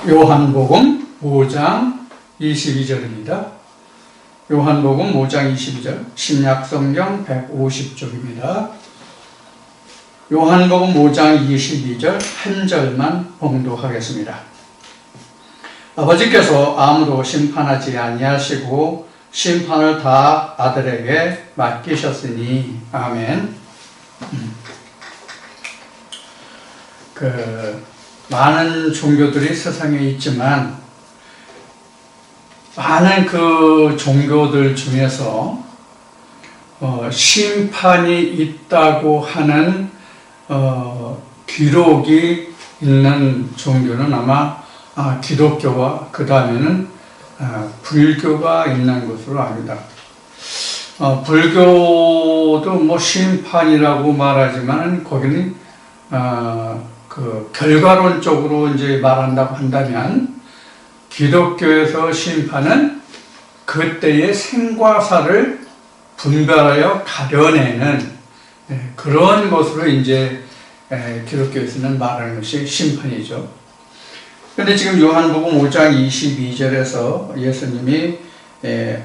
요한복음 5장 22절입니다. 요한복음 5장 22절, 신약성경 150쪽입니다. 요한복음 5장 22절 한 절만 봉독하겠습니다. 아버지께서 아무도 심판하지 아니하시고 심판을 다 아들에게 맡기셨으니 아멘. 많은 종교들이 세상에 있지만 많은 그 종교들 중에서 심판이 있다고 하는 기록이 있는 종교는 아마 기독교와 그 다음에는 불교가 있는 것으로 압니다. 불교도 뭐 심판이라고 말하지만 거기는 그 결과론적으로 이제 말한다고 한다면 기독교에서 심판은 그때의 생과 사를 분별하여 가려내는 그런 것으로 이제 기독교에서는 말하는 것이 심판이죠. 그런데 지금 요한복음 5장 22절에서 예수님이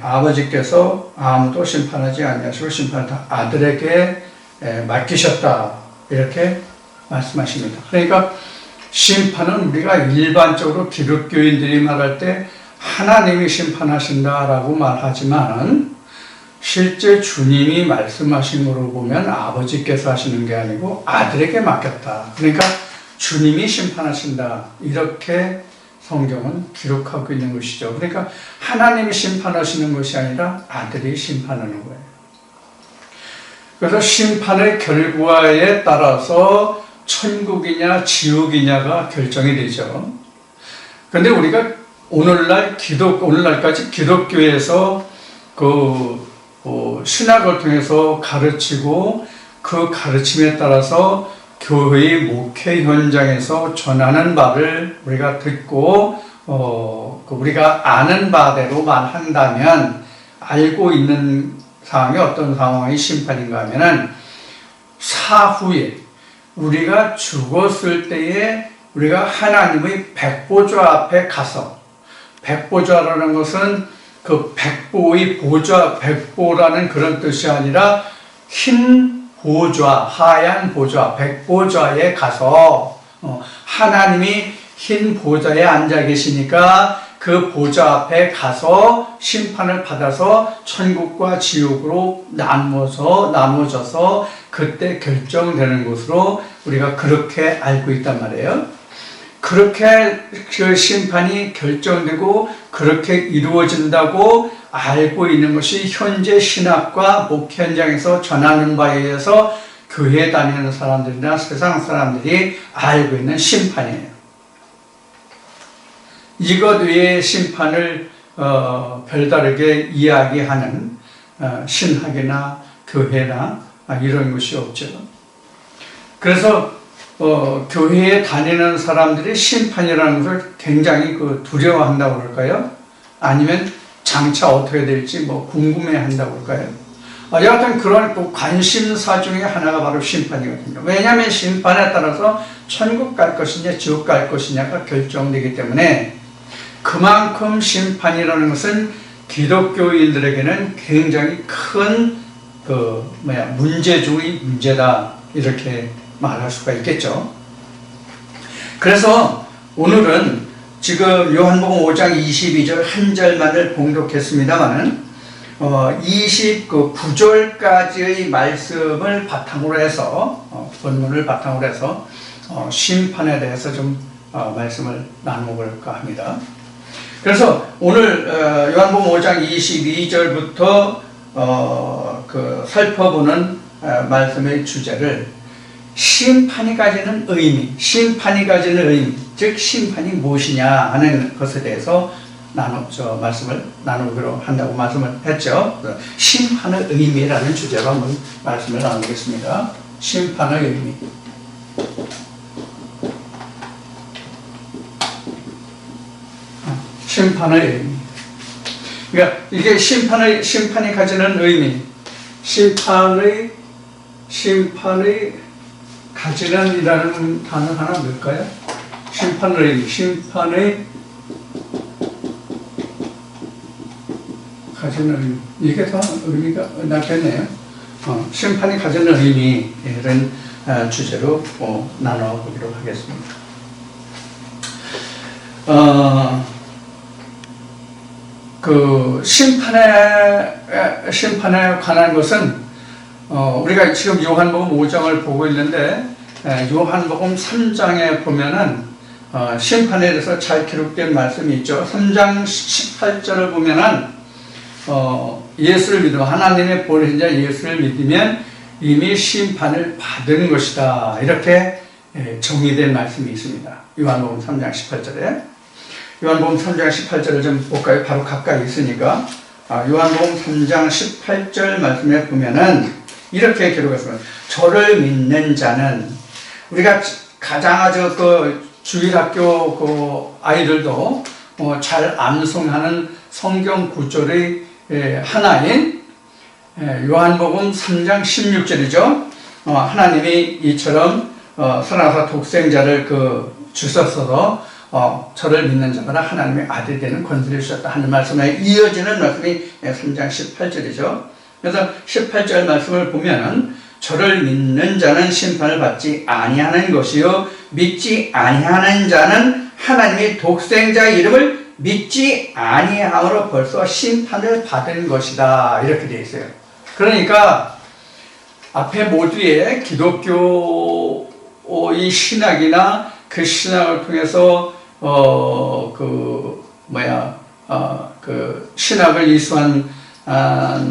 아버지께서 아무도 심판하지 아니하시고 심판을 다 아들에게 맡기셨다 이렇게 말씀하십니다. 그러니까 심판은 우리가 일반적으로 기독교인들이 말할 때 하나님이 심판하신다라고 말하지만 실제 주님이 말씀하신 거로 보면 아버지께서 하시는 게 아니고 아들에게 맡겼다. 그러니까 주님이 심판하신다. 이렇게 성경은 기록하고 있는 것이죠. 그러니까 하나님이 심판하시는 것이 아니라 아들이 심판하는 거예요. 그래서 심판의 결과에 따라서 천국이냐 지옥이냐가 결정이 되죠. 그런데 우리가 오늘날까지 기독교에서 신학을 통해서 가르치고 그 가르침에 따라서 교회의 목회 현장에서 전하는 바를 우리가 듣고 우리가 아는 바대로만 한다면 알고 있는 상황이 어떤 상황이 심판인가 하면은 사후에 우리가 죽었을 때에 우리가 하나님의 백보좌 앞에 가서, 백보좌라는 것은 그 백보의 보좌, 백보라는 그런 뜻이 아니라 흰 보좌, 하얀 보좌, 백보좌에 가서 하나님이 흰 보좌에 앉아 계시니까 그 보좌 앞에 가서 심판을 받아서 천국과 지옥으로 나누어져서 그때 결정되는 것으로 우리가 그렇게 알고 있단 말이에요. 그렇게 그 심판이 결정되고 그렇게 이루어진다고 알고 있는 것이 현재 신학과 목회 현장에서 전하는 바에 의해서 교회에 다니는 사람들이나 세상 사람들이 알고 있는 심판이에요. 이것 외에 심판을 별다르게 이야기하는 신학이나 교회나 이런 것이 없죠. 그래서 교회에 다니는 사람들이 심판이라는 것을 굉장히 두려워한다고 그럴까요? 아니면 장차 어떻게 될지 궁금해한다고 그럴까요? 여하튼 그런 관심사 중에 하나가 바로 심판이거든요. 왜냐하면 심판에 따라서 천국 갈 것이냐 지옥 갈 것이냐가 결정되기 때문에 그만큼 심판이라는 것은 기독교인들에게는 굉장히 큰 문제 중의 문제다 이렇게 말할 수가 있겠죠. 그래서 오늘은 지금 요한복음 5장 22절 한 절만을 봉독했습니다만은 29절까지의 말씀을 바탕으로 해서 본문을 바탕으로 해서 심판에 대해서 좀 말씀을 나눠볼까 합니다. 그래서 오늘 요한복음 5장 22절부터 살펴보는 말씀의 주제를 심판이 가지는 의미, 즉 심판이 무엇이냐 하는 것에 대해서 말씀을 나누기로 한다고 말씀을 했죠. 심판의 의미라는 주제로 한번 말씀을 나누겠습니다. 심판의 의미. 심판의 의미. 그러니까 이게 심판이 가지는 의미, 심판의 가지는이라는 단어 하나 넣을까요? 심판의 가지는 의미. 이게 더 의미가 낫겠네요. 심판이 가지는 의미, 이런 주제로 나눠보도록 하겠습니다. 그 심판에 관한 것은 우리가 지금 요한복음 5장을 보고 있는데 요한복음 3장에 보면은 심판에 대해서 잘 기록된 말씀이 있죠. 3장 18절을 보면은 예수를 믿으면 하나님의 보내신 자 예수를 믿으면 이미 심판을 받은 것이다. 이렇게 정의된 말씀이 있습니다. 요한복음 3장 18절에. 요한복음 3장 18절을 좀 볼까요? 바로 가까이 있으니까. 요한복음 3장 18절 말씀에 보면은 이렇게 기록했습니다. 저를 믿는 자는, 우리가 가장 아주 그 주일학교 그 아이들도 잘 암송하는 성경 구절의 하나인 요한복음 3장 16절이죠. 하나님이 이처럼 선하사 독생자를 주셨어도 저를 믿는 자마다 하나님의 아들이 되는 권세를 주셨다 하는 말씀에 이어지는 말씀이 3장 18절이죠. 그래서 18절 말씀을 보면은 저를 믿는 자는 심판을 받지 아니하는 것이요 믿지 아니하는 자는 하나님의 독생자의 이름을 믿지 아니함으로 벌써 심판을 받은 것이다. 이렇게 되어 있어요. 그러니까 앞에 모두의 기독교의 신학이나 그 신학을 통해서 신학을 이수한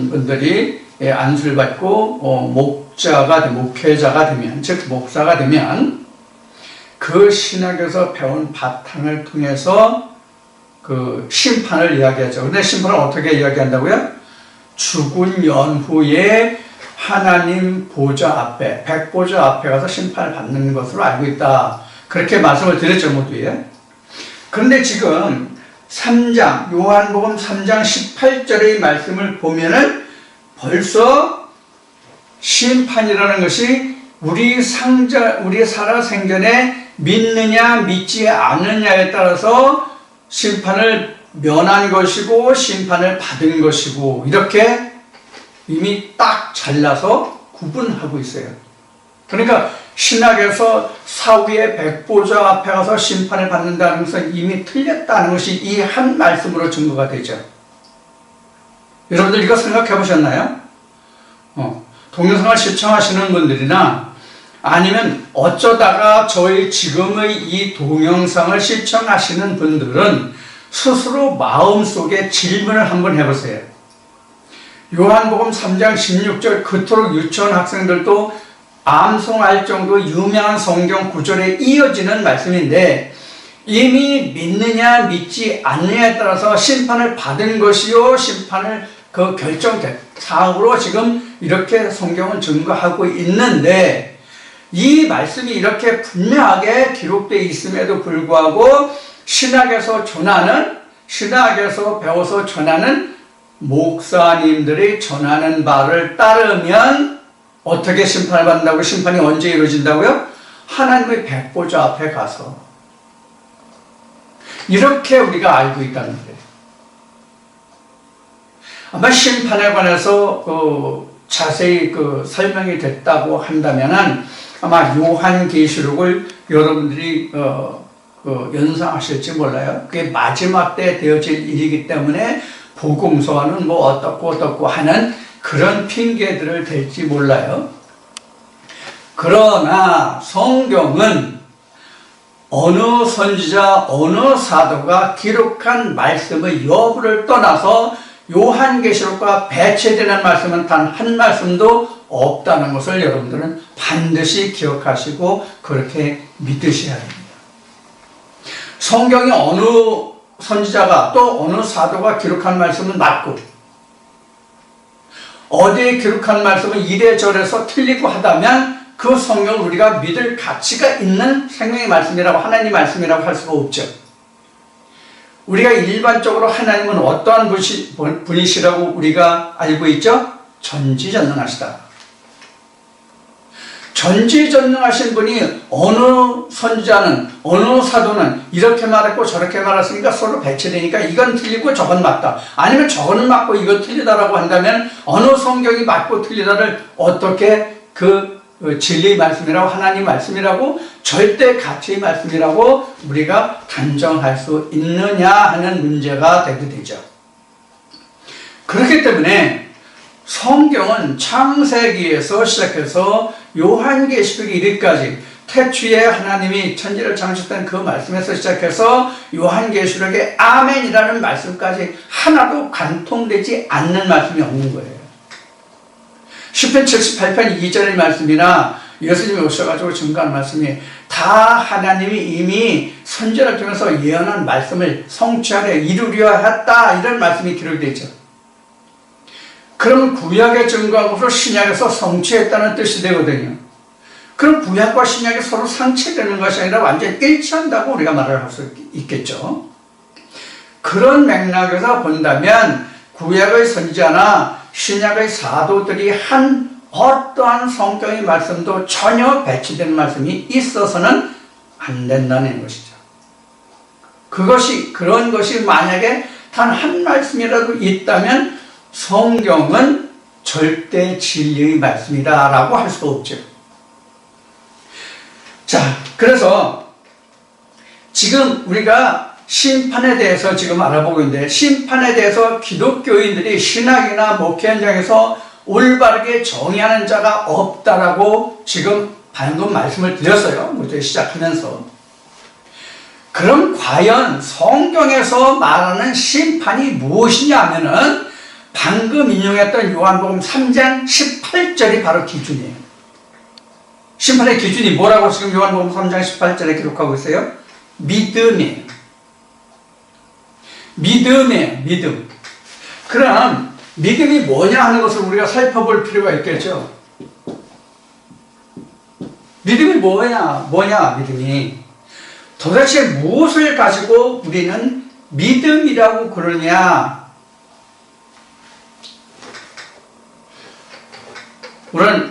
분들이 안수를 받고 목회자가 되면, 즉 목사가 되면 그 신학에서 배운 바탕을 통해서 그 심판을 이야기하죠. 근데 심판을 어떻게 이야기한다고요? 죽은 연후에 하나님 보좌 앞에, 백보좌 앞에 가서 심판을 받는 것으로 알고 있다. 그렇게 말씀을 드렸죠, 모두에. 그런데 지금 3장, 요한복음 3장 18절의 말씀을 보면은 벌써 심판이라는 것이 우리 살아생전에 믿느냐 믿지 않느냐에 따라서 심판을 면한 것이고 심판을 받은 것이고 이렇게 이미 딱 잘라서 구분하고 있어요. 그러니까 신학에서 사후의 백보좌 앞에 가서 심판을 받는다는 것은 이미 틀렸다는 것이 이 한 말씀으로 증거가 되죠. 여러분들 이거 생각해 보셨나요? 동영상을 시청하시는 분들이나 아니면 어쩌다가 저희 지금의 이 동영상을 시청하시는 분들은 스스로 마음속에 질문을 한번 해보세요. 요한복음 3장 16절 그토록 유치원 학생들도 암송할 정도 유명한 성경 구절에 이어지는 말씀인데 이미 믿느냐 믿지 않느냐에 따라서 심판을 받은 것이요 심판을 결정된 사항으로 지금 이렇게 성경은 증거하고 있는데 이 말씀이 이렇게 분명하게 기록되어 있음에도 불구하고 신학에서 배워서 전하는 목사님들이 전하는 바를 따르면 어떻게 심판을 받는다고? 심판이 언제 이루어진다고요? 하나님의 백보좌 앞에 가서. 이렇게 우리가 알고 있다는 거예요. 아마 심판에 관해서 자세히 설명이 됐다고 한다면은 아마 요한계시록을 여러분들이 연상하실지 몰라요. 그게 마지막 때 되어질 일이기 때문에 복음서와는 뭐 어떻고 하는 그런 핑계들을 댈지 몰라요. 그러나 성경은 어느 선지자, 어느 사도가 기록한 말씀의 여부를 떠나서 요한계시록과 배치되는 말씀은 단 한 말씀도 없다는 것을 여러분들은 반드시 기억하시고 그렇게 믿으셔야 됩니다. 성경이 어느 선지자가 또 어느 사도가 기록한 말씀은 맞고 어디에 기록한 말씀은 이래저래서 틀리고 하다면 그 성경을 우리가 믿을 가치가 있는 생명의 말씀이라고 하나님 말씀이라고 할 수가 없죠. 우리가 일반적으로 하나님은 어떠한 분이시라고 우리가 알고 있죠? 전지전능하시다. 전지전능하신 분이 어느 선지자는 어느 사도는 이렇게 말했고 저렇게 말했으니까 서로 배치되니까 이건 틀리고 저건 맞다. 아니면 저거는 맞고 이건 틀리다라고 한다면 어느 성경이 맞고 틀리다를 어떻게 그 진리의 말씀이라고 하나님 말씀이라고 절대 가치의 말씀이라고 우리가 단정할 수 있느냐 하는 문제가 되게 되죠. 그렇기 때문에 성경은 창세기에서 시작해서 요한계시록 이르기까지 태초에 하나님이 천지를 창조했던 그 말씀에서 시작해서 요한계시록의 아멘이라는 말씀까지 하나도 관통되지 않는 말씀이 없는 거예요. 시편 78편 2절의 말씀이나 예수님이 오셔가지고 증거한 말씀이 다 하나님이 이미 선지자를 통해서 예언한 말씀을 성취하려 이루려 했다 이런 말씀이 기록되어 있죠. 그럼 구약의 증거한 것으로 신약에서 성취했다는 뜻이 되거든요. 그럼 구약과 신약이 서로 상쇄되는 것이 아니라 완전히 일치한다고 우리가 말을 할 수 있겠죠. 그런 맥락에서 본다면 구약의 선지자나 신약의 사도들이 한 어떠한 성경의 말씀도 전혀 배치된 말씀이 있어서는 안 된다는 것이죠. 그런 것이 만약에 단 한 말씀이라도 있다면 성경은 절대 진리의 말씀이다 라고 할 수 없죠. 자, 그래서 지금 우리가 심판에 대해서 지금 알아보고 있는데, 심판에 대해서 기독교인들이 신학이나 목회 현장에서 올바르게 정의하는 자가 없다라고 지금 방금 말씀을 드렸어요. 먼저 시작하면서. 그럼 과연 성경에서 말하는 심판이 무엇이냐 하면은 방금 인용했던 요한복음 3장 18절이 바로 기준이에요. 심판의 기준이 뭐라고 지금 요한복음 3장 18절에 기록하고 있어요? 믿음이에요. 믿음. 그럼 믿음이 뭐냐 하는 것을 우리가 살펴볼 필요가 있겠죠. 믿음이 뭐냐 믿음이. 도대체 무엇을 가지고 우리는 믿음이라고 그러냐.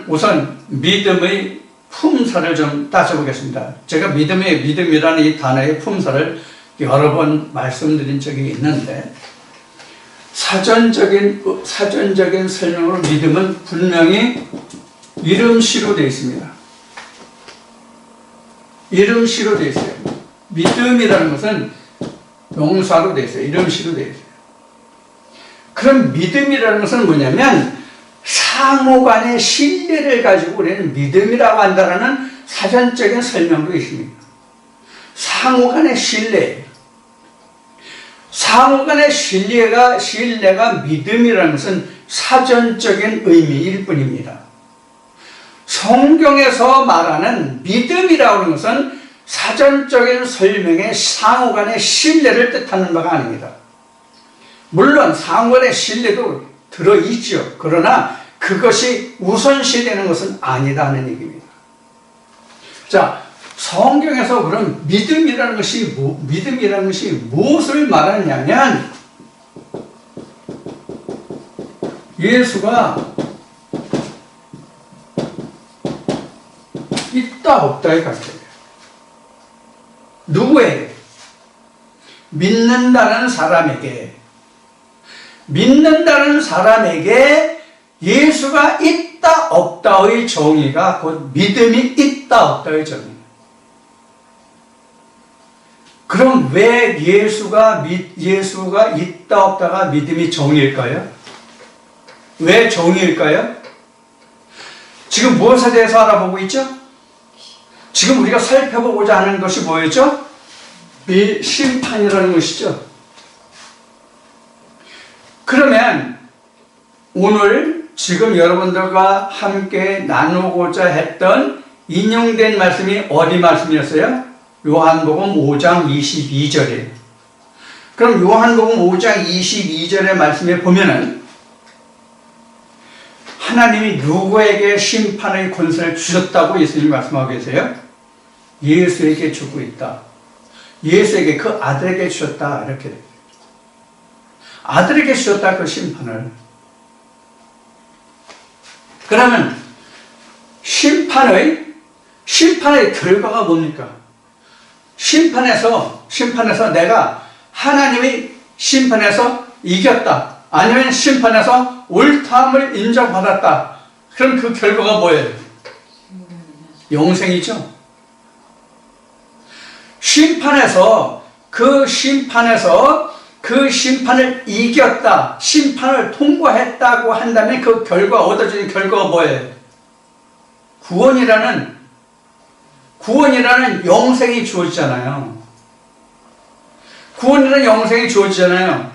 우선 믿음의 품사를 좀 따져보겠습니다. 제가 믿음이라는 이 단어의 품사를 여러 번 말씀드린 적이 있는데, 사전적인 설명으로 믿음은 분명히 이름시로 되어 있습니다. 이름시로 되어 있어요. 믿음이라는 것은 명사로 되어 있어요. 이름시로 되어 있어요. 그럼 믿음이라는 것은 뭐냐면 상호간의 신뢰를 가지고 우리는 믿음이라고 한다는 사전적인 설명도 있습니다. 상호간의 신뢰. 상호간의 신뢰가 믿음이라는 것은 사전적인 의미일 뿐입니다. 성경에서 말하는 믿음이라고 하는 것은 사전적인 설명의 상호간의 신뢰를 뜻하는 바가 아닙니다. 물론 상호간의 신뢰도 들어있죠. 그러나 그것이 우선시되는 것은 아니다는 얘기입니다. 자, 성경에서 그럼 믿음이라는 것이 무엇을 말하냐면 예수가 있다 없다의 관계예요. 누구에게? 믿는다는 사람에게 예수가 있다 없다의 정의가 곧 믿음이 있다 없다의 정의예요. 그럼 왜 예수가 있다 없다가 믿음이 정의일까요? 왜 정의일까요? 지금 무엇에 대해서 알아보고 있죠? 지금 우리가 살펴보고자 하는 것이 뭐였죠? 심판이라는 것이죠. 그러면 오늘 지금 여러분들과 함께 나누고자 했던 인용된 말씀이 어디 말씀이었어요? 요한복음 5장 22절이에요. 그럼 요한복음 5장 22절의 말씀에 보면은 하나님이 누구에게 심판의 권세를 주셨다고 예수님이 말씀하고 계세요? 예수에게 주고 있다. 예수에게, 그 아들에게 주셨다. 이렇게 돼요. 아들에게 주셨다, 그 심판을. 그러면 심판의 결과가 뭡니까? 심판에서 내가 하나님의 심판에서 이겼다. 아니면 심판에서 옳다함을 인정받았다. 그럼 그 결과가 뭐예요? 영생이죠. 그 심판을 이겼다. 심판을 통과했다고 한다면 그 결과, 얻어지는 결과가 뭐예요? 구원이라는 영생이 주어지잖아요.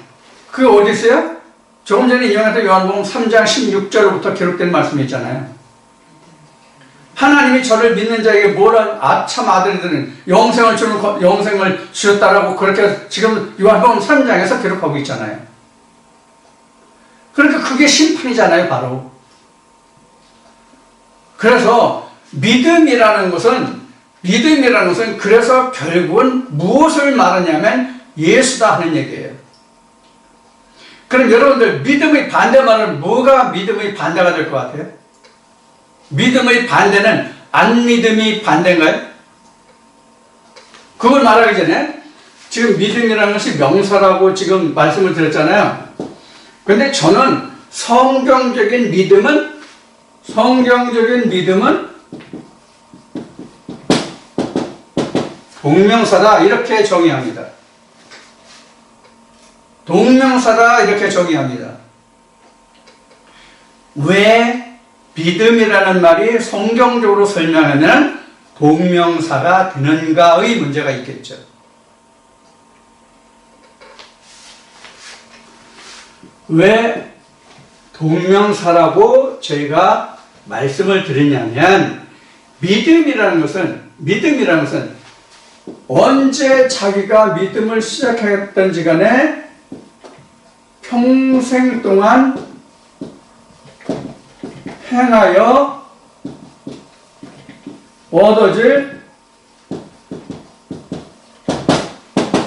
그게 어디 있어요? 조금 전에 인용했던 요한복음 3장 16절부터 기록된 말씀이 있잖아요. 하나님이 저를 믿는 자에게 아참 아들들은 영생을 주셨다라고 그렇게 지금 요한복음 3장에서 기록하고 있잖아요. 그러니까 그게 심판이잖아요, 바로. 그래서 믿음이라는 것은 그래서 결국은 무엇을 말하냐면 예수다 하는 얘기예요. 그럼 여러분들 믿음의 반대말은 뭐가 믿음의 반대가 될 것 같아요? 믿음의 반대는 안 믿음이 반대인가요? 그걸 말하기 전에 지금 믿음이라는 것이 명사라고 지금 말씀을 드렸잖아요. 그런데 저는 성경적인 믿음은 동명사다 이렇게 정의합니다. 왜 믿음이라는 말이 성경적으로 설명하면 동명사가 되는가의 문제가 있겠죠. 왜 동명사라고 저희가 말씀을 드리냐면 믿음이라는 것은 언제 자기가 믿음을 시작했던지 간에 평생 동안 행하여 얻어질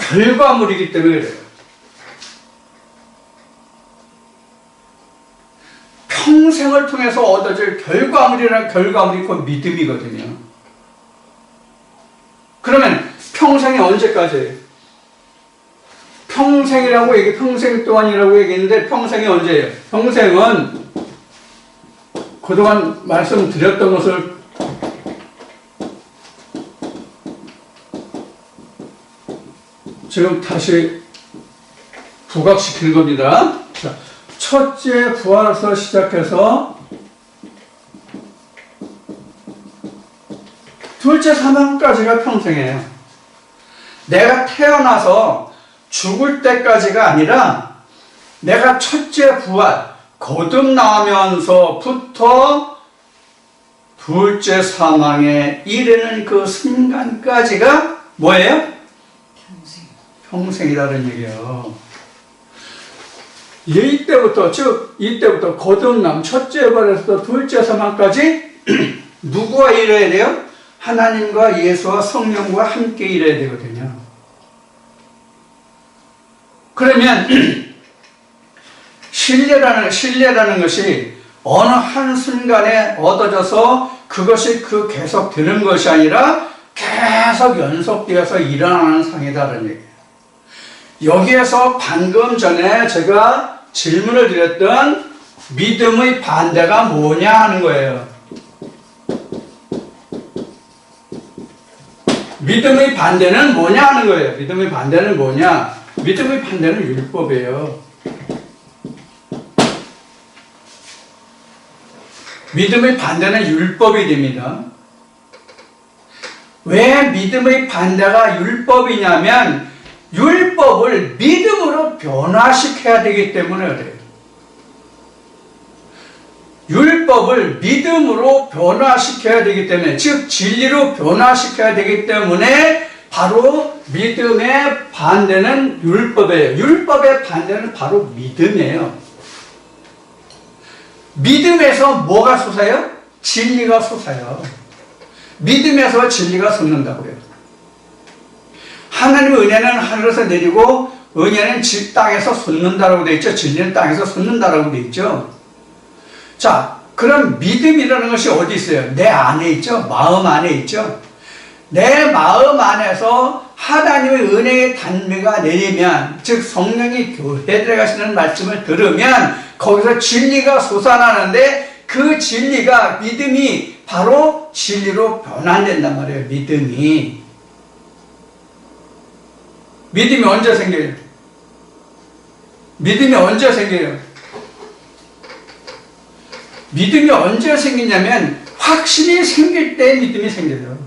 결과물이기 때문에 그래요. 평생을 통해서 얻어질 결과물이 곧 믿음이거든요. 그러면 평생이 언제까지예요? 평생 동안이라고 얘기했는데 평생이 언제예요? 평생은 그동안 말씀드렸던 것을 지금 다시 부각시키는 겁니다. 자, 첫째 부활에서 시작해서 둘째 사망까지가 평생이에요. 내가 태어나서 죽을 때까지가 아니라 내가 첫째 부활 거듭나면서부터 둘째 사망에 이르는 그 순간까지가 뭐예요? 평생이라는 얘기예요. 이때부터 거듭남, 첫째 부활에서 둘째 사망까지 누구와 이뤄야 돼요? 하나님과 예수와 성령과 함께 이뤄야 되거든요. 그러면 신뢰라는 것이 어느 한순간에 얻어져서 그것이 계속 되는 것이 아니라 계속 연속되어서 일어나는 상이다라는 얘기예요. 여기에서 방금 전에 제가 질문을 드렸던 믿음의 반대가 뭐냐 하는 거예요. 믿음의 반대는 뭐냐 하는 거예요. 믿음의 반대는 뭐냐? 믿음의 반대는 율법이에요. 믿음의 반대는 율법이 됩니다. 왜 믿음의 반대가 율법이냐면 율법을 믿음으로 변화시켜야 되기 때문에 그래요. 율법을 믿음으로 변화시켜야 되기 때문에, 즉 진리로 변화시켜야 되기 때문에 바로 믿음의 반대는 율법이에요. 율법의 반대는 바로 믿음이에요. 믿음에서 뭐가 솟아요? 진리가 솟아요. 믿음에서 진리가 솟는다고요. 하나님의 은혜는 하늘에서 내리고 은혜는 땅에서 솟는다라고 되어 있죠. 진리는 땅에서 솟는다라고 되어 있죠. 자, 그럼 믿음이라는 것이 어디 있어요? 내 안에 있죠? 마음 안에 있죠? 내 마음 안에서 하나님의 은혜의 단비가 내리면, 즉 성령이 교회에 들어가시는 말씀을 들으면 거기서 진리가 솟아나는데, 그 진리가, 믿음이 바로 진리로 변환된단 말이에요. 믿음이 언제 생겨요? 믿음이 언제 생겨요? 믿음이 언제 생기냐면 확신이 생길 때 믿음이 생겨요.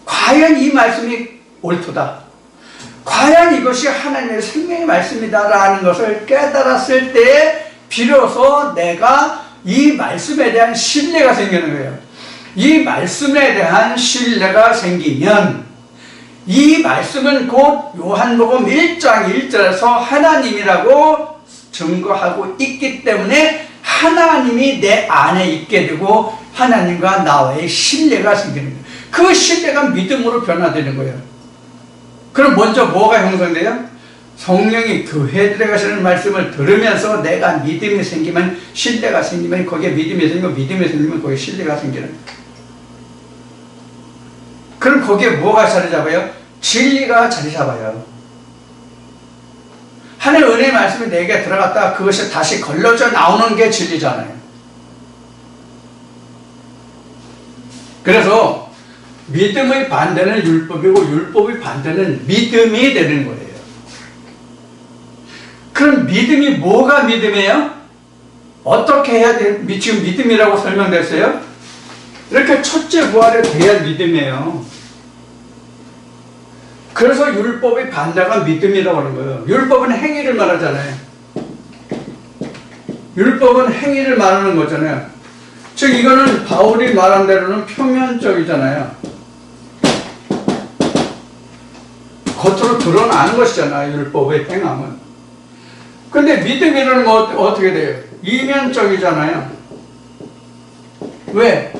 과연 이 말씀이 옳도다, 과연 이것이 하나님의 생명의 말씀이다라는 것을 깨달았을 때 비로소 내가 이 말씀에 대한 신뢰가 생기는 거예요. 이 말씀에 대한 신뢰가 생기면, 이 말씀은 곧 요한복음 1장 1절에서 하나님이라고 증거하고 있기 때문에 하나님이 내 안에 있게 되고 하나님과 나와의 신뢰가 생기는 거예요. 그 신뢰가 믿음으로 변화되는 거예요. 그럼 먼저 뭐가 형성돼요? 성령이 교회에 들어가시는 말씀을 들으면서 내가 믿음이 생기면, 신뢰가 생기면 거기에 믿음이 생기고, 믿음이 생기면 거기에 신뢰가 생기는 거예요. 그럼 거기에 뭐가 자리 잡아요? 진리가 자리 잡아요. 하나님의 은혜의 말씀이 내게 들어갔다가 그것이 다시 걸러져 나오는 게 진리잖아요. 그래서 믿음의 반대는 율법이고 율법의 반대는 믿음이 되는 거예요. 그럼 믿음이 뭐가 믿음이에요? 어떻게 해야 돼? 지금 믿음이라고 설명됐어요? 이렇게 첫째 부활에 대한 믿음이에요. 그래서 율법의 반대가 믿음이라고 하는 거예요. 율법은 행위를 말하잖아요. 율법은 행위를 말하는 거잖아요. 즉 이거는 바울이 말한 대로는 표면적이잖아요. 겉으로 드러나는 것이잖아요, 율법의 행함은. 근데 믿음이라는 건 어떻게 돼요? 이면적이잖아요. 왜?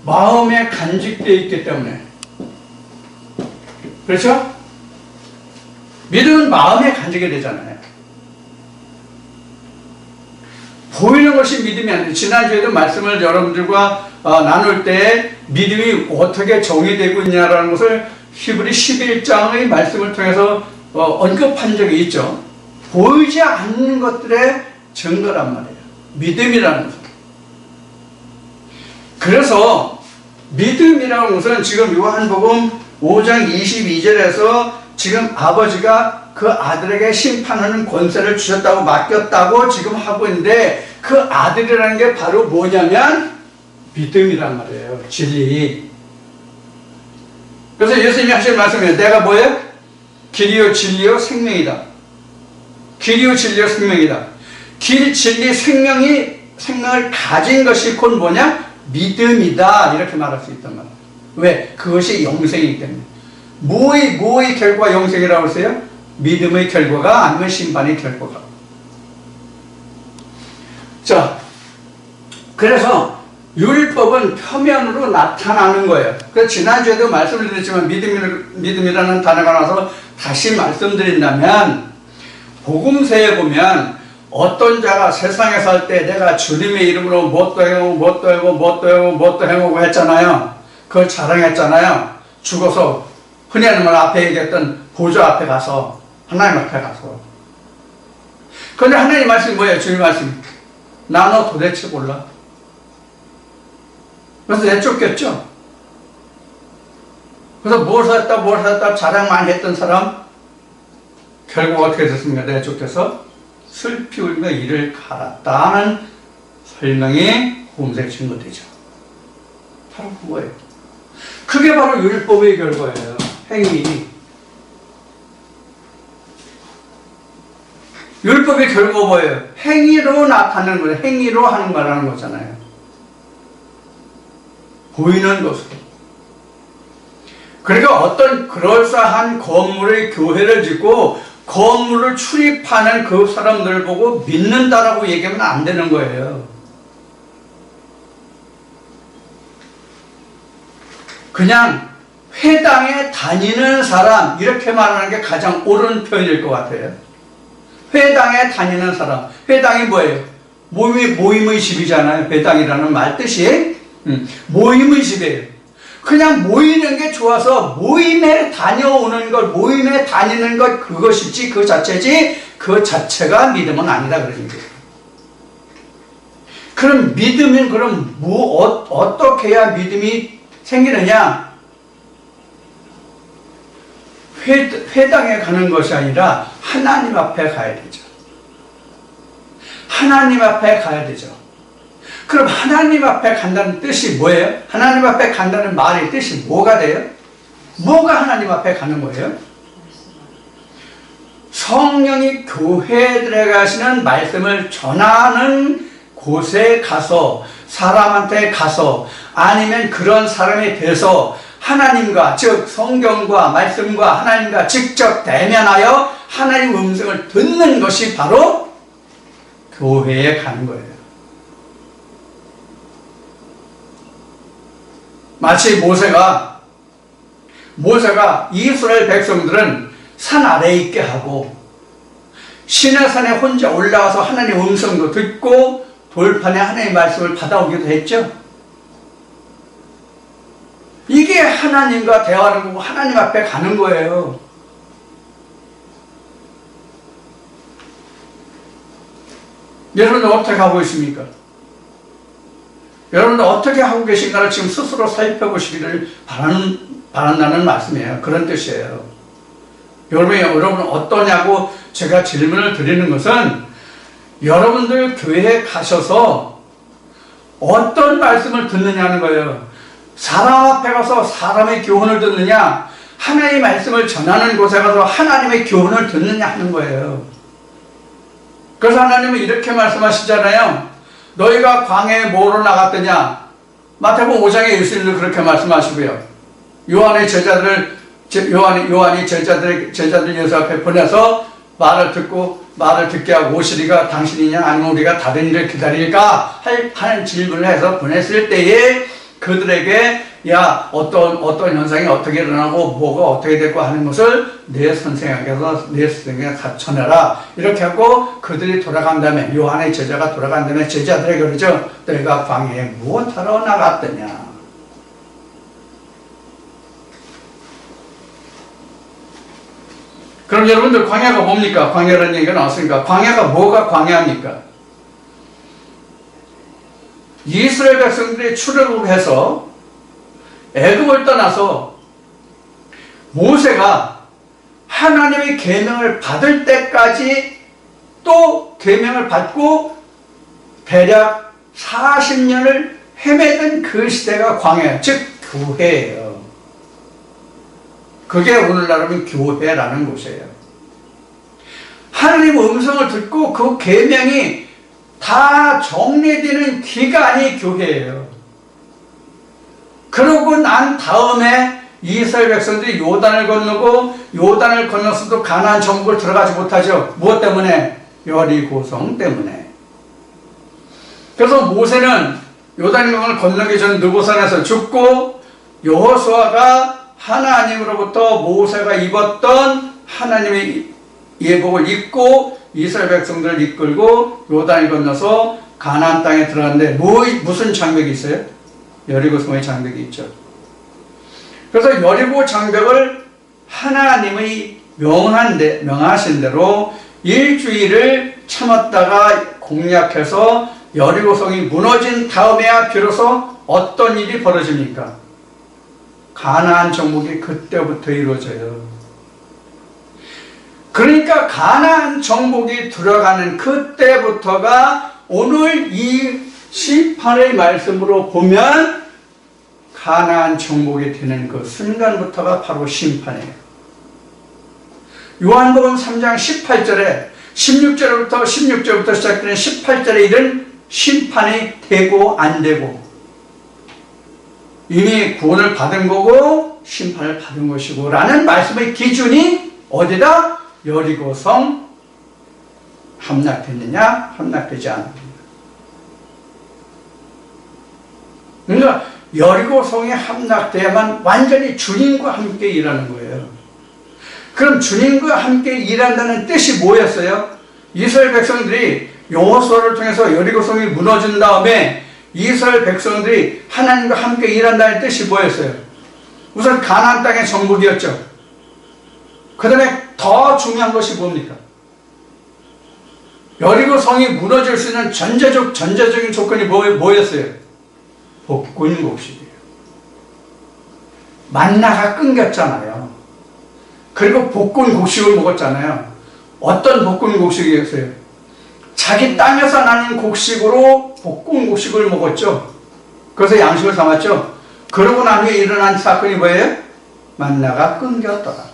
마음에 간직되어 있기 때문에. 그렇죠? 믿음은 마음에 간직이 되잖아요. 보이는 것이 믿음이 아니에요. 지난주에도 말씀을 여러분들과 나눌 때 믿음이 어떻게 정의되고 있냐라는 것을 히브리 11장의 말씀을 통해서 언급한 적이 있죠. 보이지 않는 것들의 증거란 말이에요. 믿음이라는 것은. 그래서 믿음이라는 것은 지금 요한복음 5장 22절에서 지금 아버지가 그 아들에게 심판하는 권세를 주셨다고, 맡겼다고 지금 하고 있는데, 그 아들이라는 게 바로 뭐냐면 믿음이란 말이에요. 진리. 그래서 예수님이 하신 말씀이에요. 내가 뭐예요? 길이요 진리요 생명이다. 길이요 진리요 생명이다. 길, 진리, 생명을 가진 것이 곧 뭐냐? 믿음이다. 이렇게 말할 수 있단 말이에요. 왜? 그것이 영생이기 때문에. 뭐의 결과가 영생이라고 했어요? 믿음의 결과가, 아니면 심판의 결과가. 자, 그래서 율법은 표면으로 나타나는 거예요. 그래서 지난주에도 말씀을 드렸지만 믿음이라는 단어가 나와서 다시 말씀드린다면, 복음서에 보면 어떤 자가 세상에 살 때 내가 주님의 이름으로 뭣도 행하고 했잖아요. 그걸 자랑했잖아요. 죽어서 흔히 하는 말 앞에 얘기했던 보좌 앞에 가서, 하나님 앞에 가서. 그런데 하나님 말씀이 뭐예요? 주님 말씀. 나 너 도대체 몰라. 그래서 내쫓겼죠. 그래서 뭘 샀다 자랑 많이 했던 사람 결국 어떻게 됐습니까? 내쫓겨서 슬피 울며 이를 갈았다는 설명이 홈색 증거되죠. 바로 그거예요. 그게 바로 율법의 결과예요. 행위. 율법의 결과가 뭐예요? 행위로 나타나는 거예요. 행위로 하는 거라는 거잖아요. 보이는 것으로. 그러니까 어떤 그럴싸한 건물의 교회를 짓고 건물을 출입하는 그 사람들 보고 믿는다라고 얘기하면 안 되는 거예요. 그냥 회당에 다니는 사람, 이렇게 말하는 게 가장 옳은 표현일 것 같아요. 회당에 다니는 사람. 회당이 뭐예요? 모임의 집이잖아요. 배당이라는 말 뜻이. 모임의 집이에요. 그냥 모이는 게 좋아서 모임에 다녀오는 것, 모임에 다니는 것, 그것이지, 그 자체지, 그 자체가 믿음은 아니다. 그러는 거예요. 그럼 믿으면, 그럼 어떻게 해야 믿음이 생기느냐? 회당에 가는 것이 아니라 하나님 앞에 가야 되죠. 하나님 앞에 가야 되죠. 그럼 하나님 앞에 간다는 뜻이 뭐예요? 하나님 앞에 간다는 말의 뜻이 뭐가 돼요? 뭐가 하나님 앞에 가는 거예요? 성령이 교회에 들어가시는 말씀을 전하는 곳에 가서, 사람한테 가서, 아니면 그런 사람이 돼서 하나님과, 즉 성경과 말씀과 하나님과 직접 대면하여 하나님의 음성을 듣는 것이 바로 교회에 가는 거예요. 마치 모세가 이스라엘 백성들은 산 아래에 있게 하고 시내산에 혼자 올라와서 하나님의 음성도 듣고 돌판에 하나님의 말씀을 받아오기도 했죠. 이게 하나님과 대화를 하고 하나님 앞에 가는 거예요. 여러분들 어떻게 하고 있습니까? 여러분들 어떻게 하고 계신가를 지금 스스로 살펴보시기를 바란다는 말씀이에요. 그런 뜻이에요. 여러분 어떠냐고 제가 질문을 드리는 것은 여러분들 교회에 가셔서 어떤 말씀을 듣느냐는 거예요. 사람 앞에 가서 사람의 교훈을 듣느냐, 하나님의 말씀을 전하는 곳에 가서 하나님의 교훈을 듣느냐 하는 거예요. 그래서 하나님은 이렇게 말씀하시잖아요. 너희가 광야에 뭐로 나갔더냐? 마태복음 5장에 예수님도 그렇게 말씀하시고요. 요한이 제자들 예수 앞에 보내서 말을 듣게 하고 오시리가 당신이냐 아니면 우리가 다른 일을 기다릴까 하는 질문을 해서 보냈을 때에 그들에게 야 어떤 현상이 어떻게 일어나고 뭐가 어떻게 됐고 하는 것을 내 선생에게 전해라 이렇게 하고 그들이 돌아간 다음에 요한의 제자가 돌아간 다음에 제자들에게 그러죠. 너희가 광야에 무엇하러 나갔더냐. 그럼 여러분들 광야가 뭡니까? 광야라는 얘기가 나왔으니까 광야가 뭐가 광야입니까? 이스라엘 백성들이 출애굽해서 애굽을 떠나서 모세가 하나님의 계명을 받을 때까지 또 계명을 받고 대략 40년을 헤매던 그 시대가 광야예요. 즉 교회예요. 그게 오늘날은 교회라는 곳이에요. 하나님 음성을 듣고 그 계명이 다 정리되는 기간이 교회예요. 그러고 난 다음에 이스라엘 백성들이 요단을 건너고 요단을 건너서도 가나안 정복을 들어가지 못하죠. 무엇 때문에? 여리고성 때문에. 그래서 모세는 요단강을 건너기 전 느고산에서 죽고 여호수아가 하나님으로부터 모세가 입었던 하나님의 예복을 입고 이스라엘 백성들을 이끌고 요단을 건너서 가나안 땅에 들어갔는데 무슨 장벽이 있어요? 여리고성의 장벽이 있죠. 그래서 여리고 장벽을 하나님의 명하신 대로 일주일을 참았다가 공략해서 여리고성이 무너진 다음에야 비로소 어떤 일이 벌어집니까? 가나안 정복이 그때부터 이루어져요. 그러니까 가나안 정복이 들어가는 그때부터가 오늘 이 시판의 말씀으로 보면 가나안 정복이 되는 그 순간부터가 바로 심판이에요. 요한복음 3장 18절에 16절부터 시작되는 18절의 일은 심판이 되고 안 되고 이미 구원을 받은 거고 심판을 받은 것이고 라는 말씀의 기준이 어디다? 여리고성 함락됐느냐 함락되지 않느냐. 그러니까 여리고성이 함락돼야만 완전히 주님과 함께 일하는 거예요. 그럼 주님과 함께 일한다는 뜻이 뭐였어요? 이스라엘 백성들이 여호수아를 통해서 여리고성이 무너진 다음에 이스라엘 백성들이 하나님과 함께 일한다는 뜻이 뭐였어요? 우선 가나안 땅의 정복이었죠. 그 다음에 더 중요한 것이 뭡니까? 여리고성이 무너질 수 있는 전제적인 조건이 뭐였어요? 복군곡식이에요. 만나가 끊겼잖아요. 그리고 복군곡식을 먹었잖아요. 어떤 복군곡식이었어요? 자기 땅에서 나는 곡식으로 복군곡식을 먹었죠. 그래서 양식을 삼았죠. 그러고 난 후에 일어난 사건이 뭐예요? 만나가 끊겼더라.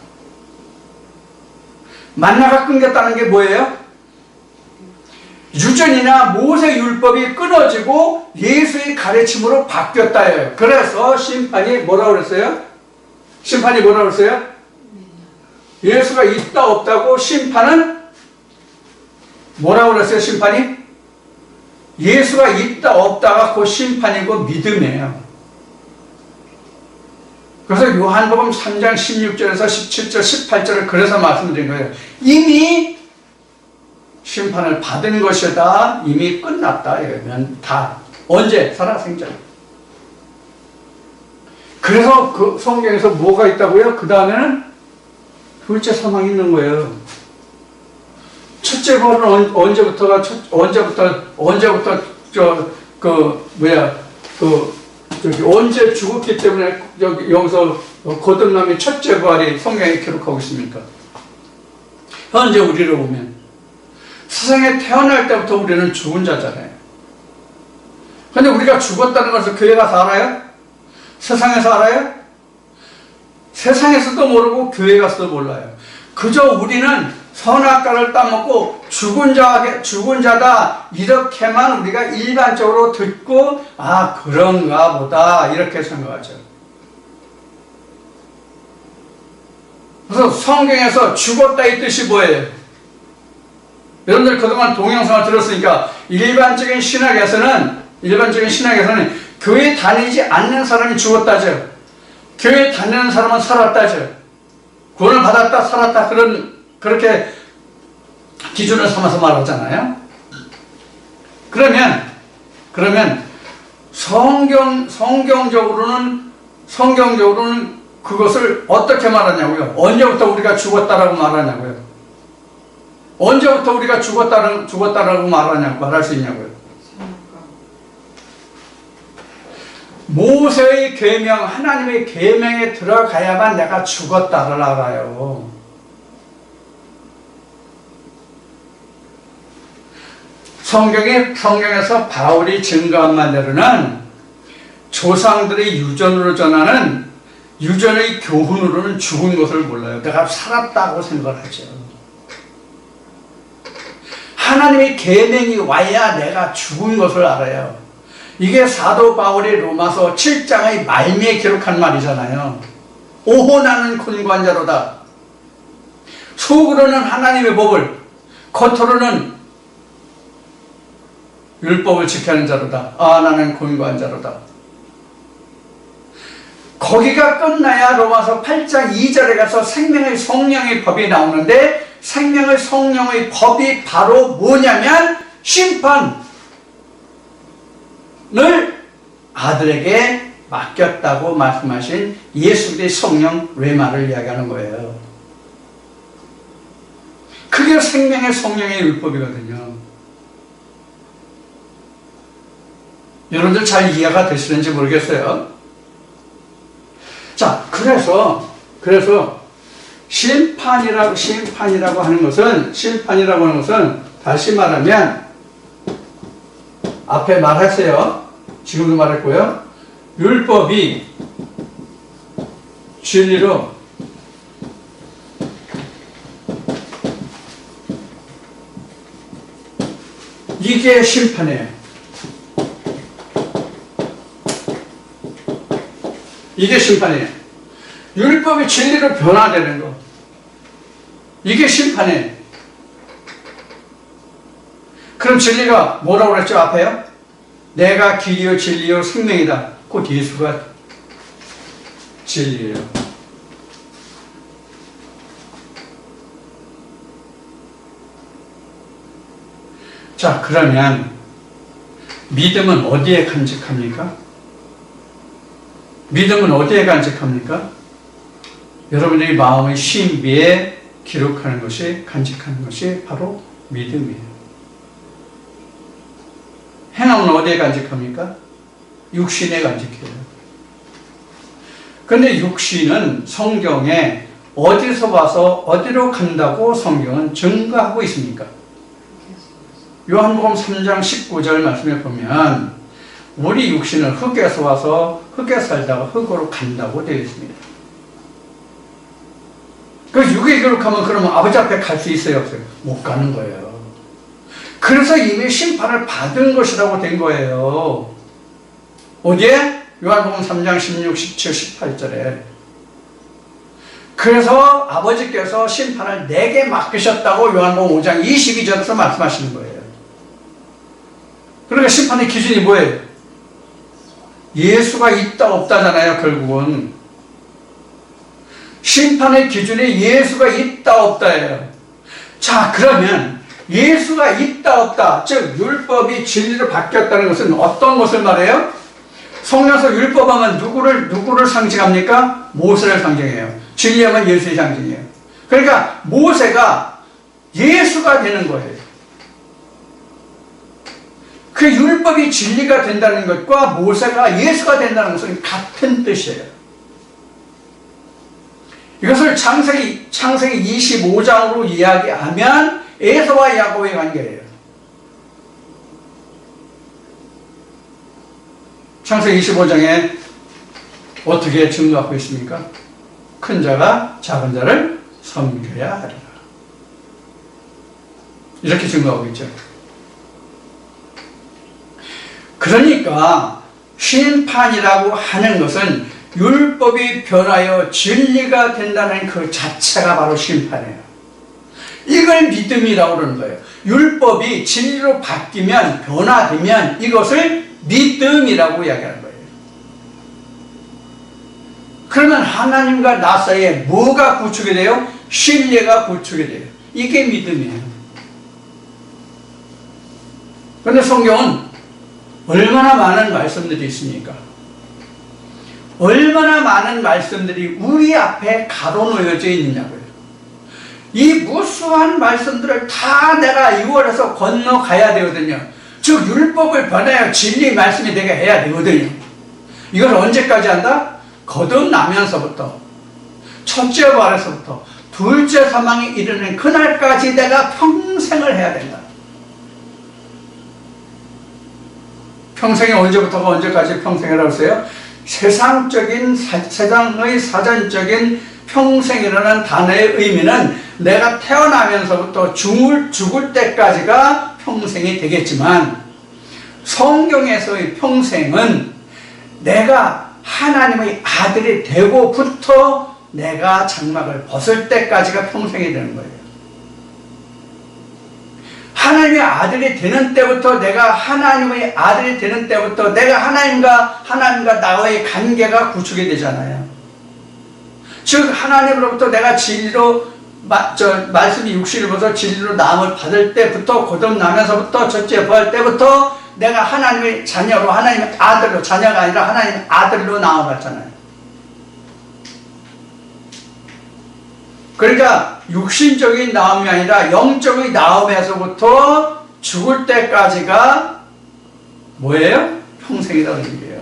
만나가 끊겼다는 게 뭐예요? 유전이나 모세 율법이 끊어지고 예수의 가르침으로 바뀌었다예요. 그래서 심판이 뭐라고 그랬어요? 심판이 뭐라고 그랬어요? 예수가 있다 없다고 심판은 뭐라고 그랬어요? 심판이? 예수가 있다 없다가 그 심판이고 믿음이에요. 그래서 요한복음 3장 16절에서 17절 18절을 그래서 말씀드린 거예요. 이미 심판을 받은 것이다. 이미 끝났다. 이러면 다 언제? 살아생전. 그래서 그 성경에서 뭐가 있다고요? 그 다음에는 둘째 사망이 있는 거예요. 첫째 부활은 언제부터 언제 죽었기 때문에 여기서 거듭남이 첫째 부활이 성경에 기록하고 있습니까? 현재 우리를 보면 세상에 태어날 때부터 우리는 죽은 자잖아요. 근데 우리가 죽었다는 것을 교회 가서 알아요? 세상에서 알아요? 세상에서도 모르고 교회 가서도 몰라요. 그저 우리는 선악과를 따먹고 죽은 자다 이렇게만 우리가 일반적으로 듣고 아 그런가 보다 이렇게 생각하죠. 그래서 성경에서 죽었다 이 뜻이 뭐예요? 여러분들 그동안 동영상을 들었으니까 일반적인 신학에서는 교회 다니지 않는 사람이 죽었다죠. 교회 다니는 사람은 살았다죠. 구원을 받았다 살았다 그렇게 기준을 삼아서 말하잖아요. 그러면 성경적으로는 그것을 어떻게 말하냐고요? 언제부터 우리가 죽었다라고 말하냐고요? 언제부터 우리가 죽었다라고 말할 수 있냐고요? 모세의 계명, 하나님의 계명에 들어가야만 내가 죽었다를 알아요. 성경에서 바울이 증거한 말대로는 조상들의 유전으로 전하는 유전의 교훈으로는 죽은 것을 몰라요. 내가 살았다고 생각하죠. 하나님의 계명이 와야 내가 죽은 것을 알아요. 이게 사도 바울이 로마서 7장의 말미에 기록한 말이잖아요. 오호 나는 곤고한 자로다. 속으로는 하나님의 법을, 겉으로는 율법을 지켜하는 자로다. 아 나는 곤고한 자로다. 거기가 끝나야 로마서 8장 2절에 가서 생명의 성령의 법이 나오는데 생명의 성령의 법이 바로 뭐냐면 심판을 아들에게 맡겼다고 말씀하신 예수 그리스도의 성령 레마를 이야기하는 거예요. 그게 생명의 성령의 율법이거든요. 여러분들 잘 이해가 되시는지 모르겠어요. 자, 그래서 심판이라고 하는 것은 다시 말하면 앞에 말했어요. 지금도 말했고요. 율법이 진리로 이게 심판이에요. 이게 심판이에요. 율법이 진리로 변화되는 거. 이게 심판이에요. 그럼 진리가 뭐라고 그랬죠? 앞에요? 내가 길이요 진리요 생명이다. 곧 예수가 진리예요. 자, 그러면 믿음은 어디에 간직합니까? 믿음은 어디에 간직합니까? 여러분들이 마음의 신비에 기록하는 것이, 간직하는 것이 바로 믿음이에요. 행함은 어디에 간직합니까? 육신에 간직해요. 그런데 육신은 성경에 어디서 와서 어디로 간다고 성경은 증거하고 있습니까? 요한복음 3장 19절 말씀에 보면 우리 육신은 흙에서 와서 흙에 살다가 흙으로 간다고 되어 있습니다. 그 육에 기록하면 그러면 아버지 앞에 갈 수 있어요, 없어요? 못 가는 거예요. 그래서 이미 심판을 받은 것이라고 된 거예요. 어디에? 요한복음 3장 16, 17, 18절에. 그래서 아버지께서 심판을 내게 맡기셨다고 요한복음 5장 22절에서 말씀하시는 거예요. 그러니까 심판의 기준이 뭐예요? 예수가 있다 없다잖아요, 결국은. 심판의 기준이 예수가 있다 없다예요. 자, 그러면 예수가 있다 없다, 즉 율법이 진리로 바뀌었다는 것은 어떤 것을 말해요? 성경에서 율법하면 누구를 상징합니까? 모세를 상징해요. 진리하면 예수의 상징이에요. 그러니까 모세가 예수가 되는 거예요. 그 율법이 진리가 된다는 것과 모세가 예수가 된다는 것은 같은 뜻이에요. 이것을 창세기 25장으로 이야기하면 에서와 야곱의 관계예요. 창세기 25장에 어떻게 증거하고 있습니까? 큰 자가 작은 자를 섬겨야 하리라. 이렇게 증거하고 있죠. 그러니까 심판이라고 하는 것은 율법이 변하여 진리가 된다는 그 자체가 바로 심판이에요. 이걸 믿음이라고 그러는 거예요. 율법이 진리로 바뀌면, 변화되면 이것을 믿음이라고 이야기하는 거예요. 그러면 하나님과 나 사이에 뭐가 구축이 돼요? 신뢰가 구축이 돼요. 이게 믿음이에요. 그런데 성경은 얼마나 많은 말씀들이 있습니까? 얼마나 많은 말씀들이 우리 앞에 가로놓여져 있느냐고요. 이 무수한 말씀들을 다 내가 6월에서 건너가야 되거든요. 즉 율법을 변하여 진리 말씀이 되게 해야 되거든요. 이걸 언제까지 한다? 거듭나면서부터, 첫째 부활에서부터 둘째 사망에 이르는 그날까지 내가 평생을 해야 된다. 평생이 언제부터가 언제까지 평생이라고 했어요? 세상의 사전적인 평생이라는 단어의 의미는 내가 태어나면서부터 죽을 때까지가 평생이 되겠지만, 성경에서의 평생은 내가 하나님의 아들이 되고부터 내가 장막을 벗을 때까지가 평생이 되는 거예요. 하나님의 아들이 되는 때부터, 내가 하나님의 아들이 되는 때부터 내가 하나님과 나와의 관계가 구축이 되잖아요. 즉 하나님으로부터 내가 진리로 말씀이 육신을 벗어 진리로 나음을 받을 때부터, 거듭나면서부터, 첫째 부활 때부터 내가 하나님의 자녀로, 하나님의 아들로, 자녀가 아니라 하나님의 아들로 나음을 받잖아요. 그러니까 육신적인 나음이 아니라 영적인 나음에서부터 죽을 때까지가 뭐예요? 평생이라는 얘기예요.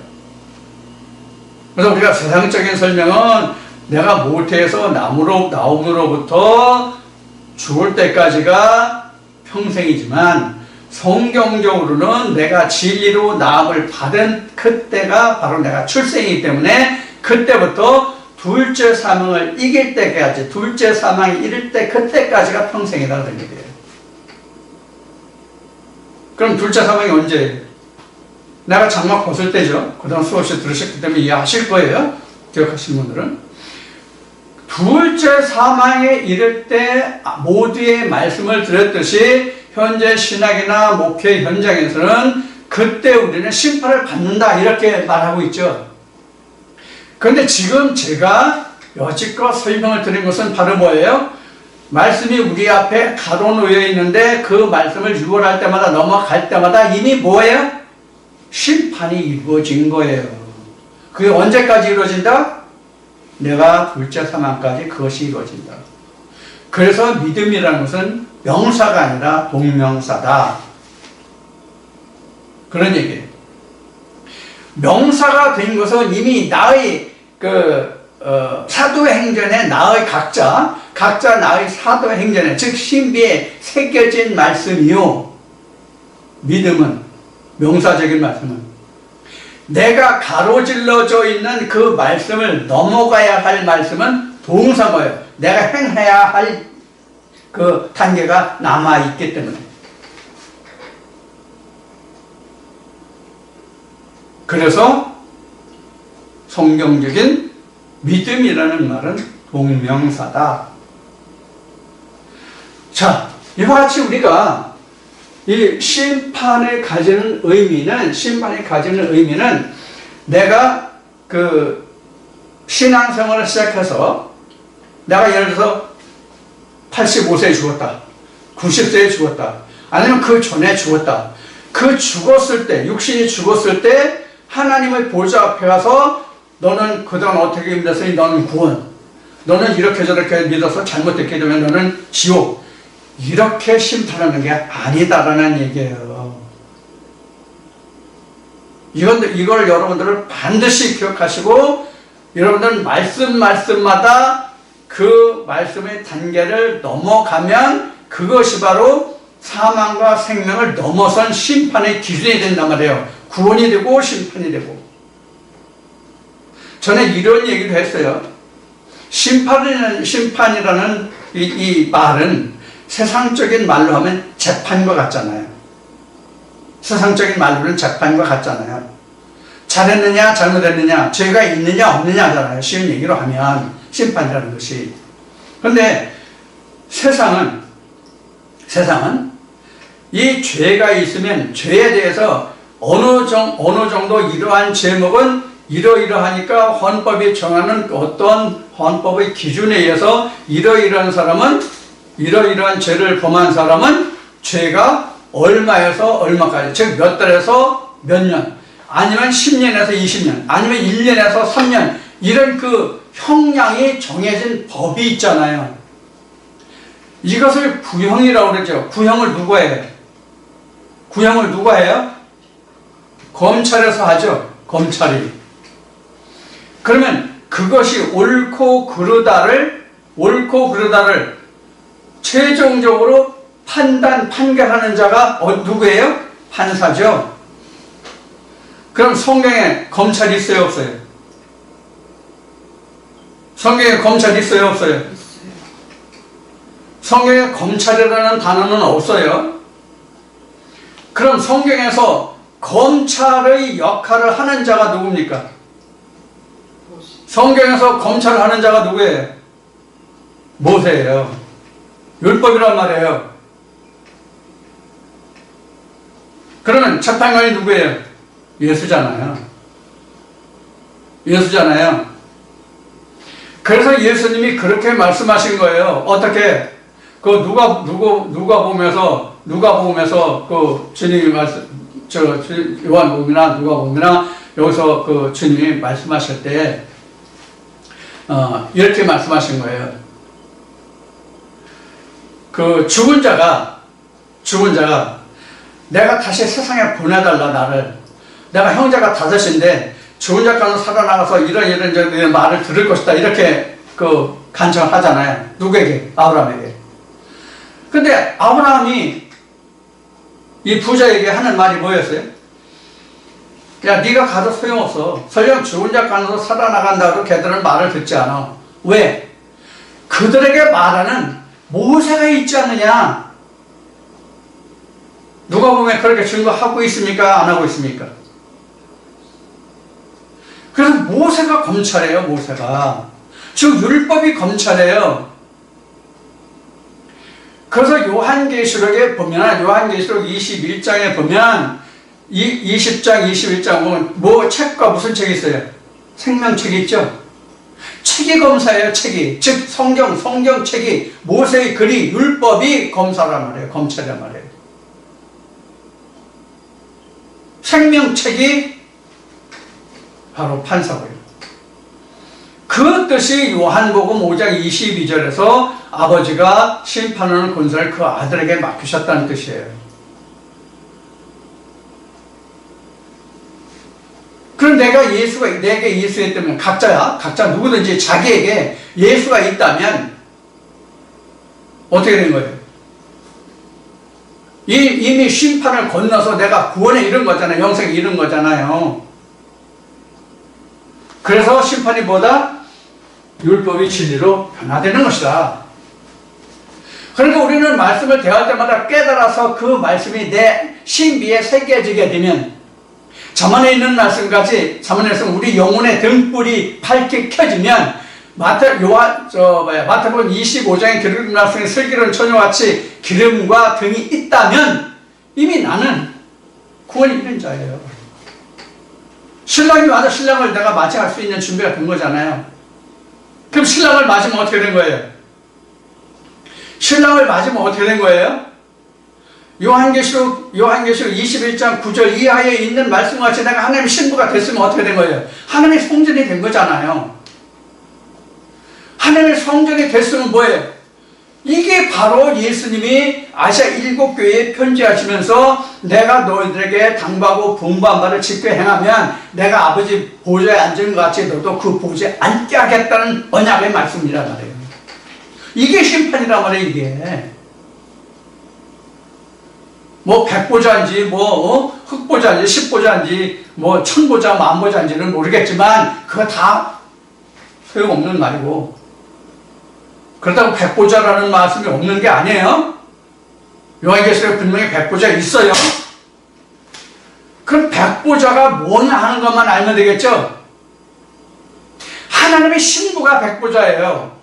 그래서 우리가 세상적인 설명은 내가 모태에서 나옴으로부터 죽을 때까지가 평생이지만, 성경적으로는 내가 진리로 나음을 받은 그때가 바로 내가 출생이기 때문에 그때부터 둘째 사망을 이길 때까지, 둘째 사망이 이를 때 그때까지가 평생이라는 얘기예요. 그럼 둘째 사망이 언제예요? 내가 장막 벗을 때죠. 그동안 수없이 들으셨기 때문에 이해하실 거예요. 기억하시는 분들은. 둘째 사망에 이를 때 모두의 말씀을 드렸듯이 현재 신학이나 목회 현장에서는 그때 우리는 심판을 받는다 이렇게 말하고 있죠. 그런데 지금 제가 여지껏 설명을 드린 것은 바로 뭐예요? 말씀이 우리 앞에 가로놓여 있는데 그 말씀을 유월할 때마다 넘어갈 때마다 이미 뭐예요? 심판이 이루어진 거예요. 그게 언제까지 이루어진다? 내가 둘째 사망까지 그것이 이루어진다. 그래서 믿음이라는 것은 명사가 아니라 동명사다. 그런 얘기예요. 명사가 된 것은 이미 나의 사도행전에 나의 각자 나의 사도행전에 즉 신비에 새겨진 말씀이요. 믿음은 명사적인 말씀은 내가 가로질러져 있는 그 말씀을 넘어가야 할 말씀은 동사고요. 내가 행해야 할 그 단계가 남아있기 때문에. 그래서 성경적인 믿음이라는 말은 동명사다. 자, 이와 같이 우리가 이 심판을 가지는 의미는 내가 그 신앙생활을 시작해서 내가 예를 들어서 85세에 죽었다. 90세에 죽었다. 아니면 그 전에 죽었다. 그 죽었을 때, 육신이 죽었을 때 하나님의 보좌 앞에 가서 너는 그동안 어떻게 믿었으니 너는 구원. 너는 이렇게 저렇게 믿어서 잘못됐기 때문에 너는 지옥. 이렇게 심판하는 게 아니다라는 얘기예요. 이걸 여러분들은 반드시 기억하시고 여러분들은 말씀마다 그 말씀의 단계를 넘어가면 그것이 바로 사망과 생명을 넘어선 심판의 기준이 된단 말이에요. 구원이 되고 심판이 되고. 전에 이런 얘기도 했어요. 심판이라는 이 말은 세상적인 말로 하면 재판과 같잖아요. 세상적인 말로는 재판과 같잖아요. 잘했느냐 잘못했느냐 죄가 있느냐 없느냐 하잖아요. 쉬운 얘기로 하면 심판이라는 것이. 그런데 세상은 이 죄가 있으면 죄에 대해서 어느 정도 이러한 제목은 이러이러하니까 헌법이 정하는 어떤 헌법의 기준에 의해서 이러이러한 사람은 이러이러한 죄를 범한 사람은 죄가 얼마에서 얼마까지, 즉 몇 달에서 몇 년, 아니면 10년에서 20년, 아니면 1년에서 3년, 이런 그 형량이 정해진 법이 있잖아요. 이것을 구형이라고 그러죠. 구형을 누가 해요? 구형을 누가 해요? 검찰에서 하죠. 검찰이. 그러면 그것이 옳고 그르다를 최종적으로 판결하는 자가 누구예요? 판사죠. 그럼 성경에 검찰이 있어요, 없어요? 성경에 검찰이 있어요, 없어요? 성경에 검찰이라는 단어는 없어요. 그럼 성경에서 검찰의 역할을 하는 자가 누굽니까? 성경에서 검찰을 하는 자가 누구예요? 모세예요. 율법이란 말이에요. 그러면 재판관이 누구예요? 예수잖아요. 그래서 예수님이 그렇게 말씀하신 거예요. 어떻게? 그 누가복음에서 그 주님이 요한복음이나 누가복음이나 여기서 그 주님이 말씀하실 때 이렇게 말씀하신 거예요. 그 죽은 자가 내가 다시 세상에 보내달라 나를. 내가 형제가 5인데 죽은 자 가운데 살아나가서 이런 말을 들을 것이다. 이렇게 그 간청을 하잖아요. 누구에게? 아브라함에게. 근데 아브라함이 이 부자에게 하는 말이 뭐였어요? 야, 네가 가도 소용없어. 설령 죽은 자 가운데서 살아나간다고 걔들은 말을 듣지 않아. 왜? 그들에게 말하는 모세가 있지 않느냐? 누가 보면 그렇게 증거하고 있습니까? 안 하고 있습니까? 그래서 모세가 검찰이에요. 모세가. 즉 율법이 검찰이에요. 그래서 요한계시록에 보면 요한계시록 21장에 보면 20장 21장 보면 뭐 책과 무슨 책이 있어요? 생명책이 있죠. 책이 검사예요, 책이. 즉, 성경책이, 모세의 글이, 율법이 검사란 말이에요, 검찰이란 말이에요. 생명책이 바로 판사고요. 그 뜻이 요한복음 5장 22절에서 아버지가 심판하는 권세를 그 아들에게 맡기셨다는 뜻이에요. 그럼 내게 예수가 있다면, 각자 누구든지 자기에게 예수가 있다면 어떻게 되는 거예요? 이미 심판을 건너서 내가 구원에 이른 거잖아요. 영생에 이른 거잖아요. 그래서 심판이 뭐다? 율법이 진리로 변화되는 것이다. 그러니까 우리는 말씀을 대할 때마다 깨달아서 그 말씀이 내 신비에 새겨지게 되면 잠언에 있는 말씀까지, 잠언에서 우리 영혼의 등불이 밝게 켜지면 마태복음 25장에 기름 말씀에 슬기로운 처녀같이 기름과 등이 있다면 이미 나는 구원이 이른 자예요. 신랑이 와서 신랑을 내가 맞이할 수 있는 준비가 된 거잖아요. 그럼 신랑을 맞으면 어떻게 된 거예요? 신랑을 맞으면 어떻게 된 거예요? 요한계시록 21장 9절 이하에 있는 말씀과 같이 내가 하나님의 신부가 됐으면 어떻게 된 거예요? 하나님의 성전이 된 거잖아요. 하나님의 성전이 됐으면 뭐예요? 이게 바로 예수님이 아시아 7교회에 편지하시면서 내가 너희들에게 당부하고 분부한 바를 지켜 행하면 내가 아버지 보좌에 앉은 것 같이 너도 그 보좌에 앉게 하겠다는 언약의 말씀이란 말이에요. 이게 심판이란 말이에요. 이게 뭐 백보자인지 흑보자인지 십보자인지 천보자 만보자인지는 모르겠지만 그거 다 소용없는 말이고, 그렇다고 백보자라는 말씀이 없는 게 아니에요. 요한계시록에 분명히 백보자 있어요. 그럼 백보자가 뭐냐 하는 것만 알면 되겠죠. 하나님의 신부가 백보자예요.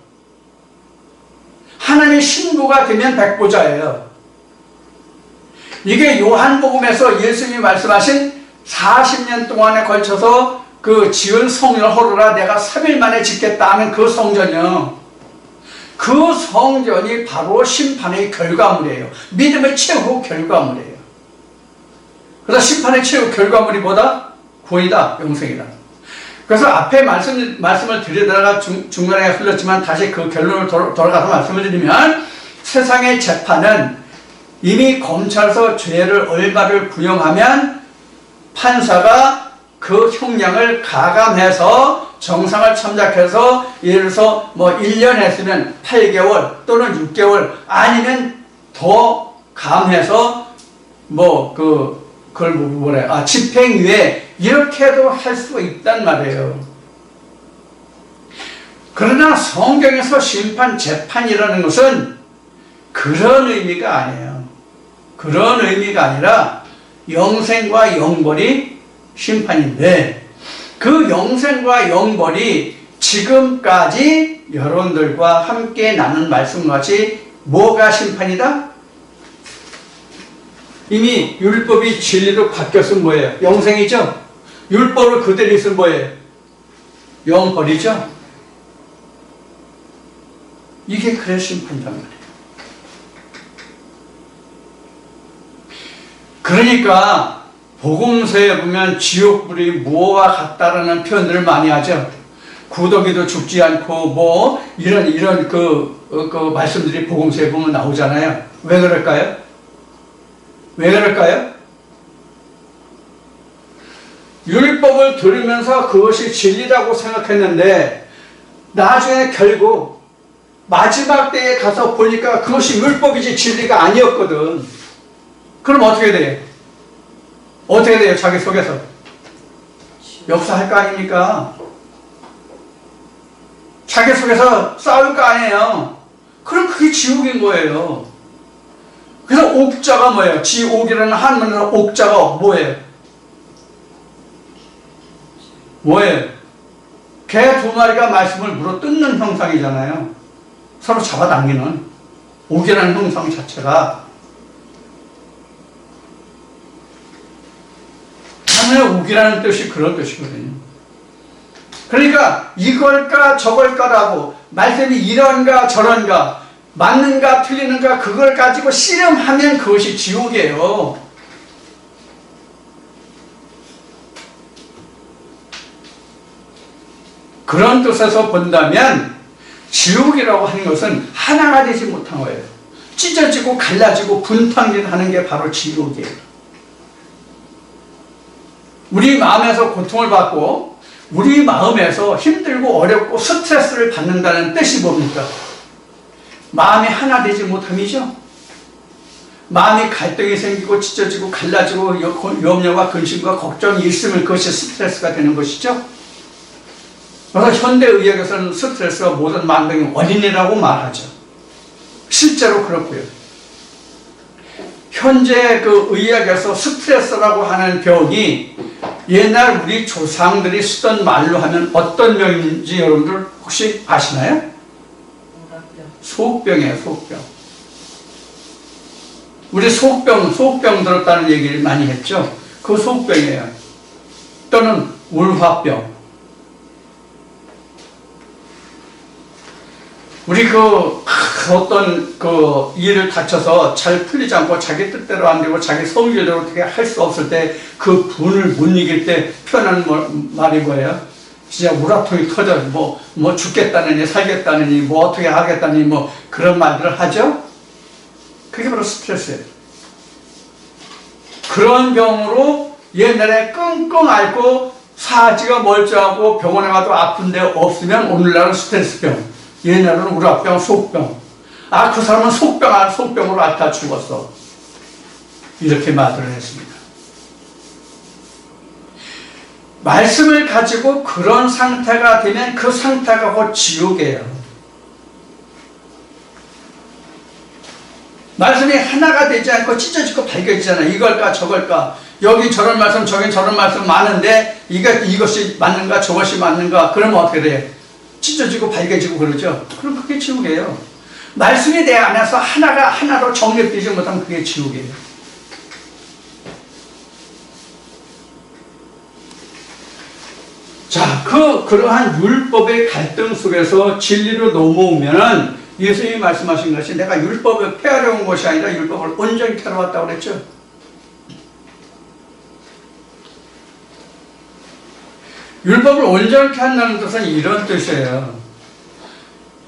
하나님의 신부가 되면 백보자예요. 이게 요한복음에서 예수님이 말씀하신 40년 동안에 걸쳐서 그 지은 성전을 헐으라 내가 3일 만에 짓겠다 하는 그 성전이요. 그 성전이 바로 심판의 결과물이에요. 믿음의 최후 결과물이에요. 그래서 심판의 최후 결과물이 뭐다? 구원이다, 영생이다. 그래서 앞에 말씀을 드리다가 중간에 흘렀지만 다시 그 결론을 돌아가서 말씀을 드리면, 세상의 재판은 이미 검찰에서 죄를 얼마를 구형하면 판사가 그 형량을 가감해서 정상을 참작해서 예를 들어서 1년 했으면 8개월 또는 6개월 아니면 더 감해서 집행유예 이렇게도 할 수 있단 말이에요. 그러나 성경에서 심판 재판이라는 것은 그런 의미가 아니에요. 그런 의미가 아니라 영생과 영벌이 심판인데, 그 영생과 영벌이 지금까지 여러분들과 함께 나눈 말씀과 같이 뭐가 심판이다? 이미 율법이 진리로 바뀌었으면 뭐예요? 영생이죠? 율법을 그대로 있으면 뭐예요? 영벌이죠? 이게 그래서 심판이란 말이에요. 그러니까 복음서에 보면 지옥불이 뭐와 같다라는 표현들을 많이 하죠. 구더기도 죽지 않고 이런 그 말씀들이 복음서에 보면 나오잖아요. 왜 그럴까요? 왜 그럴까요? 율법을 들으면서 그것이 진리라고 생각했는데 나중에 결국 마지막 때에 가서 보니까 그것이 율법이지 진리가 아니었거든. 그럼 어떻게 돼요? 어떻게 돼요? 자기 속에서 역사할 거 아닙니까? 자기 속에서 싸울 거 아니에요. 그럼 그게 지옥인 거예요. 그래서 옥자가 뭐예요? 지옥이라는 한문으로 옥자가 뭐예요? 개 2마리가 말씀을 물어 뜯는 형상이잖아요. 서로 잡아당기는 옥이라는 형상 자체가. 하늘의 옥이라는 뜻이 그런 뜻이거든요. 그러니까 이걸까 저걸까라고 말씀이 이런가 저런가 맞는가 틀리는가 그걸 가지고 씨름하면 그것이 지옥이에요. 그런 뜻에서 본다면 지옥이라고 하는 것은 하나가 되지 못한 거예요. 찢어지고 갈라지고 분탕질하는 게 바로 지옥이에요. 우리 마음에서 고통을 받고 우리 마음에서 힘들고 어렵고 스트레스를 받는다는 뜻이 뭡니까? 마음이 하나 되지 못함이죠. 마음이 갈등이 생기고 찢어지고 갈라지고 염려와 근심과 걱정이 있으면 그것이 스트레스가 되는 것이죠. 그래서 현대의학에서는 스트레스가 모든 만병의 원인이라고 말하죠. 실제로 그렇고요. 현재 그 의학에서 스트레스라고 하는 병이 옛날 우리 조상들이 쓰던 말로 하면 어떤 병인지 여러분들 혹시 아시나요? 속병이에요, 속병. 우리 속병 들었다는 얘기를 많이 했죠. 그 속병이에요. 또는 울화병. 우리 어떤 일을 다쳐서 잘 풀리지 않고 자기 뜻대로 안 되고 자기 성질대로 어떻게 할 수 없을 때 그 분을 못 이길 때 표현하는 말이 뭐예요? 진짜 우라통이 터져 뭐 죽겠다느니 살겠다느니 뭐 어떻게 하겠다니 뭐 그런 말들을 하죠. 그게 바로 스트레스예요. 그런 병으로 옛날에 끙끙 앓고 사지가 멀쩡하고 병원에 가도 아픈 데 없으면 오늘날은 스트레스병, 옛날에는 우라병, 속병. 그 사람은 속병으로 앓다 죽었어. 이렇게 말을 했습니다. 말씀을 가지고 그런 상태가 되면 그 상태가 곧 지옥이에요. 말씀이 하나가 되지 않고 찢어지고 밝혀지잖아요. 이걸까 저걸까 여기 저런 말씀 저긴 저런 말씀 많은데 이것이 맞는가 저것이 맞는가 그러면 어떻게 돼요? 찢어지고 밝혀지고 그러죠. 그럼 그게 지옥이에요. 말씀이 내 안에서 하나가 하나로 정립되지 못하면 그게 지옥이에요. 자, 그러한 율법의 갈등 속에서 진리로 넘어오면은 예수님이 말씀하신 것이 내가 율법을 폐하려 온 것이 아니라 율법을 온전히 펴러 왔다고 그랬죠. 율법을 온전히 한다는 뜻은 이런 뜻이에요.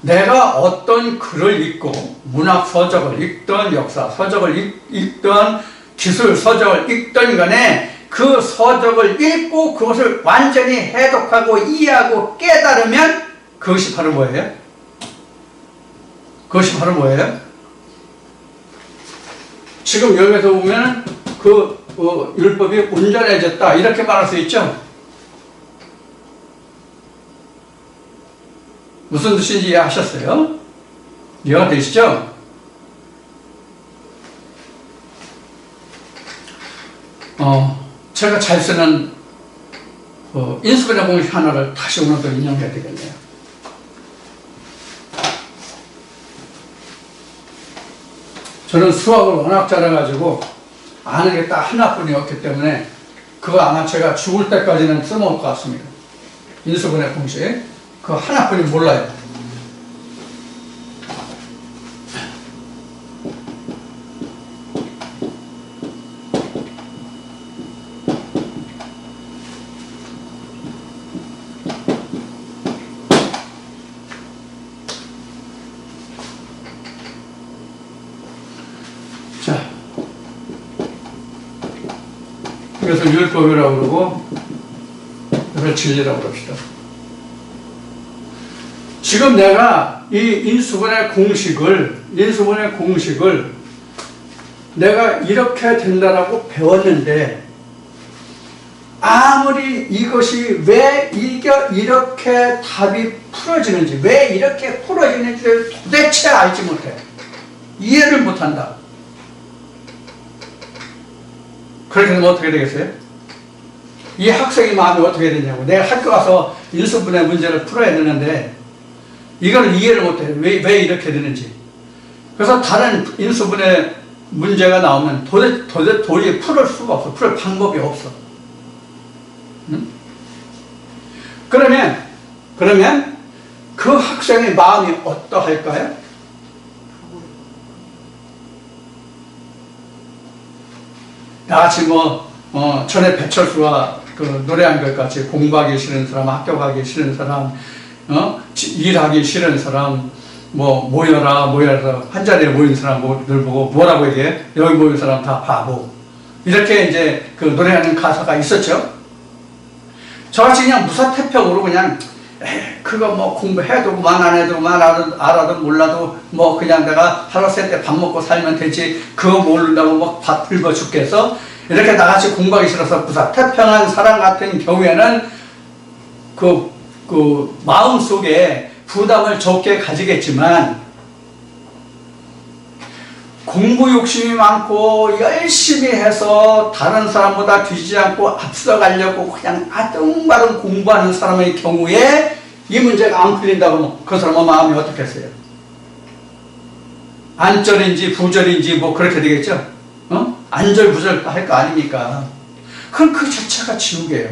내가 어떤 글을 읽고 문학 서적을 읽던 역사 서적을 읽던 기술 서적을 읽던 간에 그 서적을 읽고 그것을 완전히 해독하고 이해하고 깨달으면 그것이 바로 뭐예요? 그것이 바로 뭐예요? 지금 여기서 보면 율법이 온전해졌다 이렇게 말할 수 있죠? 무슨 뜻인지 이해하셨어요? 이해가 되시죠? 제가 잘 쓰는 인수분해 공식 하나를 다시 오늘도 인용해야 되겠네요. 저는 수학을 워낙 잘해가지고 아는 게 딱 하나뿐이었기 때문에 그거 아마 제가 죽을 때까지는 써먹을 것 같습니다. 인수분해 공식 그거 하나뿐이 몰라요. 자, 그래서 율법이라고 그러고 그래서 진리라고 그럽시다. 지금 내가 이 인수분해 공식을 내가 이렇게 된다라고 배웠는데 아무리 이것이 왜 이렇게 답이 풀어지는지 왜 이렇게 풀어지는지를 도대체 알지 못해. 이해를 못한다. 그렇게 되면 어떻게 되겠어요? 이 학생의 마음이 어떻게 되냐고. 내가 학교 가서 인수분해 문제를 풀어야 되는데 이걸 이해를 못해. 왜 이렇게 되는지. 그래서 다른 인수분해 문제가 나오면 도저히 풀을 수가 없어. 풀 방법이 없어. 응? 그러면 그러면 그 학생의 마음이 어떠할까요? 나같이 전에 배철수가 그 노래한 것 같이 공부하기 싫은 사람, 학교 가기 싫은 사람, 일하기 싫은 사람, 모여라, 한 자리에 모인 사람들 보고 뭐라고 얘기해? 여기 모인 사람 다 바보. 이렇게 이제 그 노래하는 가사가 있었죠. 저같이 그냥 무사태평으로 그냥, 그거 공부해도 그만 안 해도 그만 알아도 몰라도 그냥 내가 하루 셋 밥 먹고 살면 되지. 그거 모른다고 밥 긁어 죽겠어? 이렇게 나같이 공부하기 싫어서 무사태평한 사람 같은 경우에는 그 마음 속에 부담을 적게 가지겠지만, 공부 욕심이 많고 열심히 해서 다른 사람보다 뒤지지 않고 앞서가려고 그냥 아등바등 공부하는 사람의 경우에 이 문제가 안 풀린다고 그 사람의 마음이 어떻겠어요? 안절인지 부절인지 그렇게 되겠죠? 안절부절 할 거 아닙니까? 그럼 그 자체가 지옥이에요.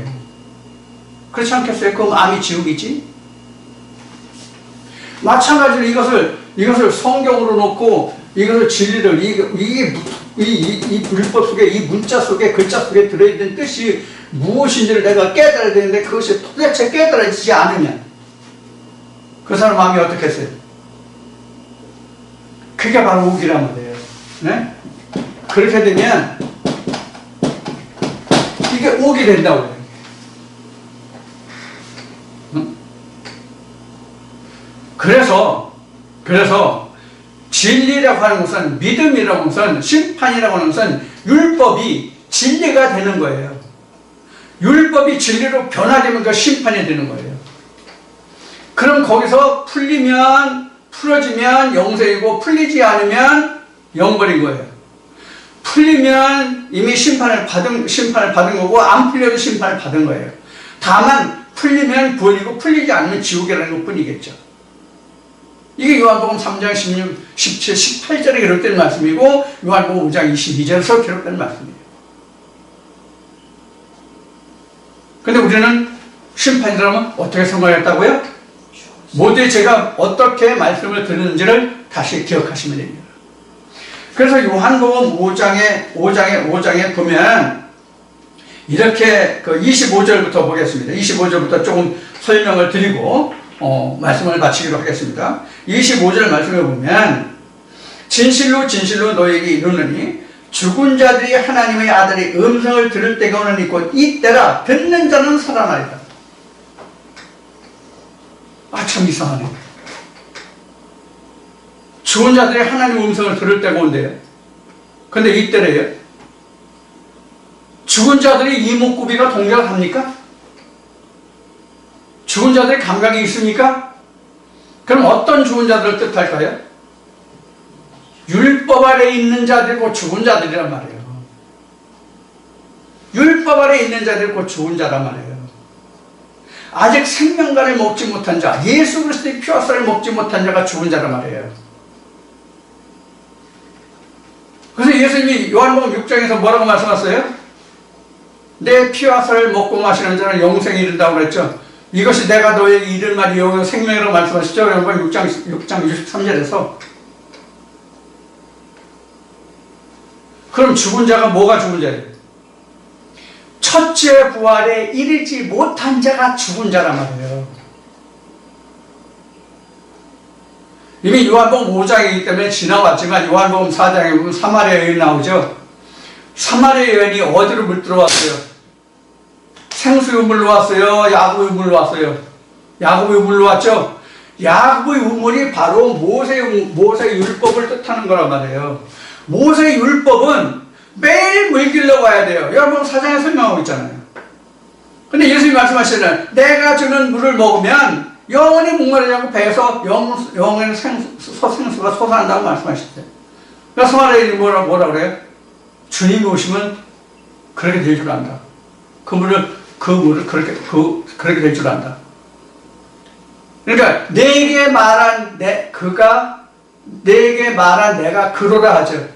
그렇지 않겠어요? 그 마음이 지옥이지? 마찬가지로 이것을 성경으로 놓고 이것을 진리를 이 율법 속에 이 문자 속에 글자 속에 들어있는 뜻이 무엇인지를 내가 깨달아야 되는데 그것이 도대체 깨달아지지 않으면 그 사람 마음이 어떻겠어요? 그게 바로 우기란 말이에요. 네? 그렇게 되면 이게 옥이 된다고 해요. 그래서 진리라고 하는 것은, 믿음이라고 하는 것은, 심판이라고 하는 것은 율법이 진리가 되는 거예요. 율법이 진리로 변화되면 그 심판이 되는 거예요. 그럼 거기서 풀어지면 영생이고 풀리지 않으면 영벌인 거예요. 풀리면 이미 심판을 받은 거고 안 풀려도 심판을 받은 거예요. 다만 풀리면 구원이고 풀리지 않으면 지옥이라는 것 뿐이겠죠. 이게 요한복음 3장 16, 17, 18절에 기록된 말씀이고 요한복음 5장 22절에서 기록된 말씀이에요. 근데 우리는 심판이라면 어떻게 생각했다고요? 모두의 제가 어떻게 말씀을 듣는지를 다시 기억하시면 됩니다. 그래서 요한복음 5장에 보면 이렇게 그 25절부터 보겠습니다. 25절부터 조금 설명을 드리고 말씀을 마치기로 하겠습니다. 25절 말씀을 보면 진실로 진실로 너에게 이르노니 죽은 자들이 하나님의 아들의 음성을 들을 때가 오는 있고 이때라 듣는 자는 살아나리라. 참 이상하네. 죽은 자들이 하나님의 음성을 들을 때가 온대요. 근데 이때래요. 죽은 자들이 이목구비가 동작합니까? 죽은 자들의 감각이 있습니까? 그럼 어떤 죽은 자들을 뜻할까요? 율법 아래 있는 자들이 죽은 자들이란 말이에요. 율법 아래 있는 자들이 죽은 자란 말이에요. 아직 생명과를 먹지 못한 자, 예수 그리스도의 피와 살을 먹지 못한 자가 죽은 자란 말이에요. 그래서 예수님이 요한복음 6장에서 뭐라고 말씀하셨어요? 내 피와 살을 먹고 마시는 자는 영생에 이른다고 그랬죠. 이것이 내가 너에게 이를 말이 영원 생명이라고 말씀하시죠. 요한복음 6장 63절에서. 그럼 죽은 자가 뭐가 죽은 자예요? 첫째 부활에 이르지 못한 자가 죽은 자란 말이에요. 이미 요한복음 5장이기 때문에 지나왔지만 요한복음 4장에 보면 사마리아 여인 나오죠. 사마리아 여인이 어디로 물들어왔어요? 생수의 물로 왔어요? 야구의 물로 왔어요? 야구의 물로 왔죠? 야구의 우물이 바로 모세의 율법을 뜻하는 거란 말이에요. 모세의 율법은 매일 물 길러 와야 돼요. 여러분 4장에 설명하고 있잖아요. 근데 예수님이 말씀하시잖아요. 내가 주는 물을 먹으면 영원히 목마르지 않고 배에서 영원히 생수가 솟아난다고 말씀하셨대요. 그래서 사마리아인이 뭐라 그래요? 주님이 오시면 그렇게 될 줄 안다. 그 물을 그렇게 될 줄 안다. 그러니까 내게 말한 내가 그러라 하죠.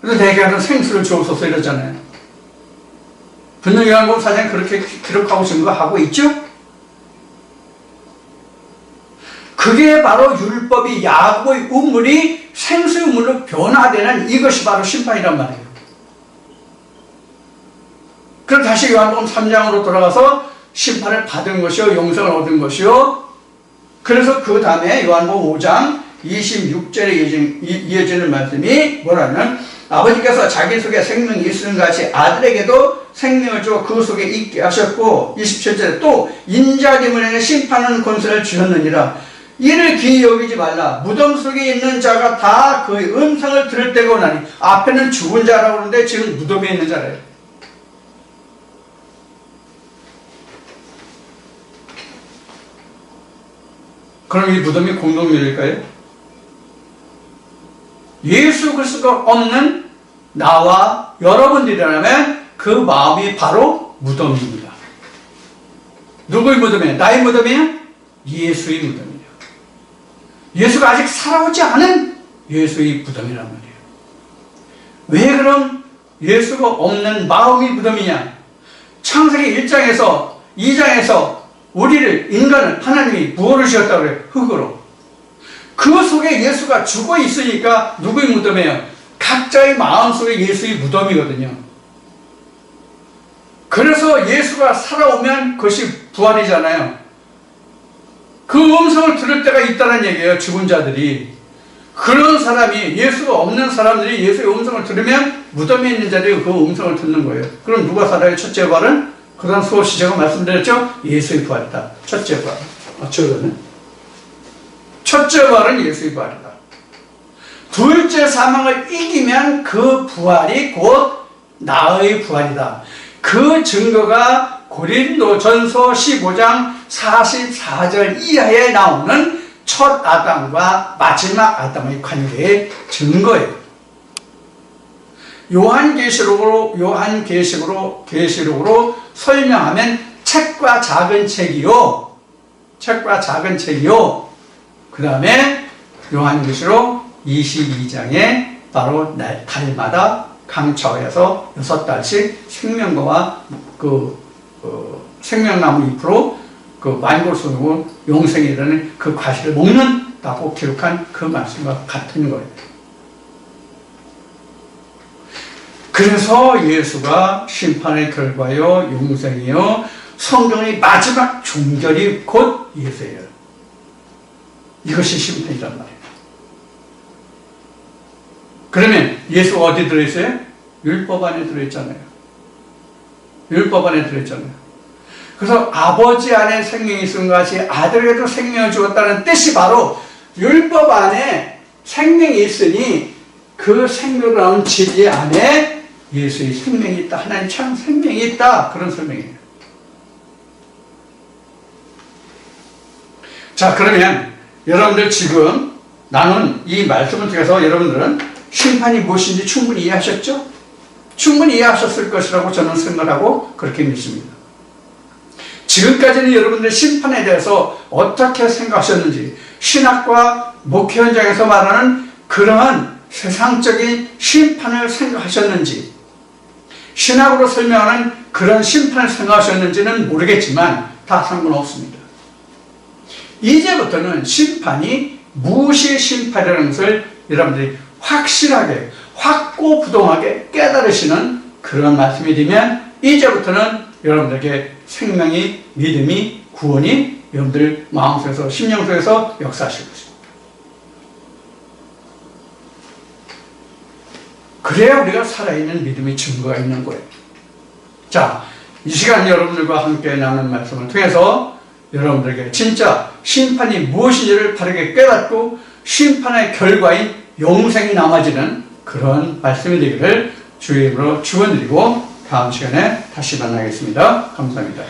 그래서 내게 하는 생수를 주옵소서 이러잖아요. 분명히 요한복음 4장에 그렇게 기록하고 증거하고 있죠? 그게 바로 율법이 야곱의 우물이 생수의 우물로 변화되는 이것이 바로 심판이란 말이에요. 그럼 다시 요한복음 3장으로 돌아가서 심판을 받은 것이요, 영생을 얻은 것이요. 그래서 그 다음에 요한복음 5장 26절에 이어지는 말씀이 뭐라면, 아버지께서 자기 속에 생명이 있는 같이 아들에게도 생명을 주어 그 속에 있게 하셨고, 27절에 또 인자됨을 심판하는 권세를 주셨느니라. 이를 기이 여기지 말라. 무덤 속에 있는 자가 다 그의 음성을 들을 때가 오나니, 앞에는 죽은 자라고 하는데 지금 무덤에 있는 자래요. 그럼 이 무덤이 공동묘일까요? 예수 그리스도가 없는 나와 여러분들이라면 그 마음이 바로 무덤입니다. 누구의 무덤이에요? 나의 무덤이에요? 예수의 무덤이에요. 예수가 아직 살아오지 않은 예수의 무덤이란 말이에요. 왜 그럼 예수가 없는 마음이 무덤이냐? 창세기 1장에서 2장에서 우리를, 인간을 하나님이 무엇을 지었다고 그래요? 흙으로. 그 속에 예수가 죽어 있으니까 누구의 무덤이에요? 각자의 마음속에 예수의 무덤이거든요. 그래서 예수가 살아오면 그것이 부활이잖아요. 그 음성을 들을 때가 있다는 얘기예요. 죽은 자들이. 그런 사람이, 예수가 없는 사람들이 예수의 음성을 들으면 무덤에 있는 자들이 그 음성을 듣는 거예요. 그럼 누가 살아요? 첫째 부활은? 그런 수없이 제가 말씀드렸죠? 예수의 부활이다. 첫째 부활. 어쩌거든? 첫째 부활은 예수의 부활이다. 둘째 사망을 이기면 그 부활이 곧 나의 부활이다. 그 증거가 고린도전서 15장 44절 이하에 나오는 첫 아담과 마지막 아담의 관계의 증거예요. 요한계시록으로 설명하면 책과 작은 책이요. 그 다음에 요한계시록 22장에 바로 달마다 강처에서 6달씩 생명과와 생명나무 잎으로 그 만골수고 용생이라는 그 과실을 먹는다고 기록한 그 말씀과 같은 거예요. 그래서 예수가 심판의 결과요, 용생이요, 성경의 마지막 종결이 곧 예수예요. 이것이 심판이란 말이에요. 그러면 예수가 어디 들어있어요? 율법 안에 들어있잖아요. 그래서 아버지 안에 생명이 있은 것이 아들에게도 생명을 주었다는 뜻이 바로 율법 안에 생명이 있으니 그 생명으로 나온 진리 안에 예수의 생명이 있다. 하나님 참 생명이 있다. 그런 설명이에요. 자, 그러면 여러분들 지금 나눈 이 말씀을 통해서 여러분들은 심판이 무엇인지 충분히 이해하셨죠? 충분히 이해하셨을 것이라고 저는 생각하고 그렇게 믿습니다. 지금까지는 여러분들 심판에 대해서 어떻게 생각하셨는지, 신학과 목회 현장에서 말하는 그러한 세상적인 심판을 생각하셨는지, 신학으로 설명하는 그런 심판을 생각하셨는지는 모르겠지만 다 상관없습니다. 이제부터는 심판이 무엇이 심판이라는 것을 여러분들이 확실하게, 확고부동하게 깨달으시는 그런 말씀이 되면 이제부터는 여러분들에게 생명이, 믿음이, 구원이 여러분들 마음속에서, 심령속에서 역사하실 것입니다. 그래야 우리가 살아있는 믿음의 증거가 있는 거예요. 자, 이 시간 여러분들과 함께 나눈 말씀을 통해서 여러분들에게 진짜 심판이 무엇인지를 바르게 깨닫고 심판의 결과인 영생이 남아지는 그런 말씀이 되기를 주의 이름으로 축원드리고 다음 시간에 다시 만나겠습니다. 감사합니다.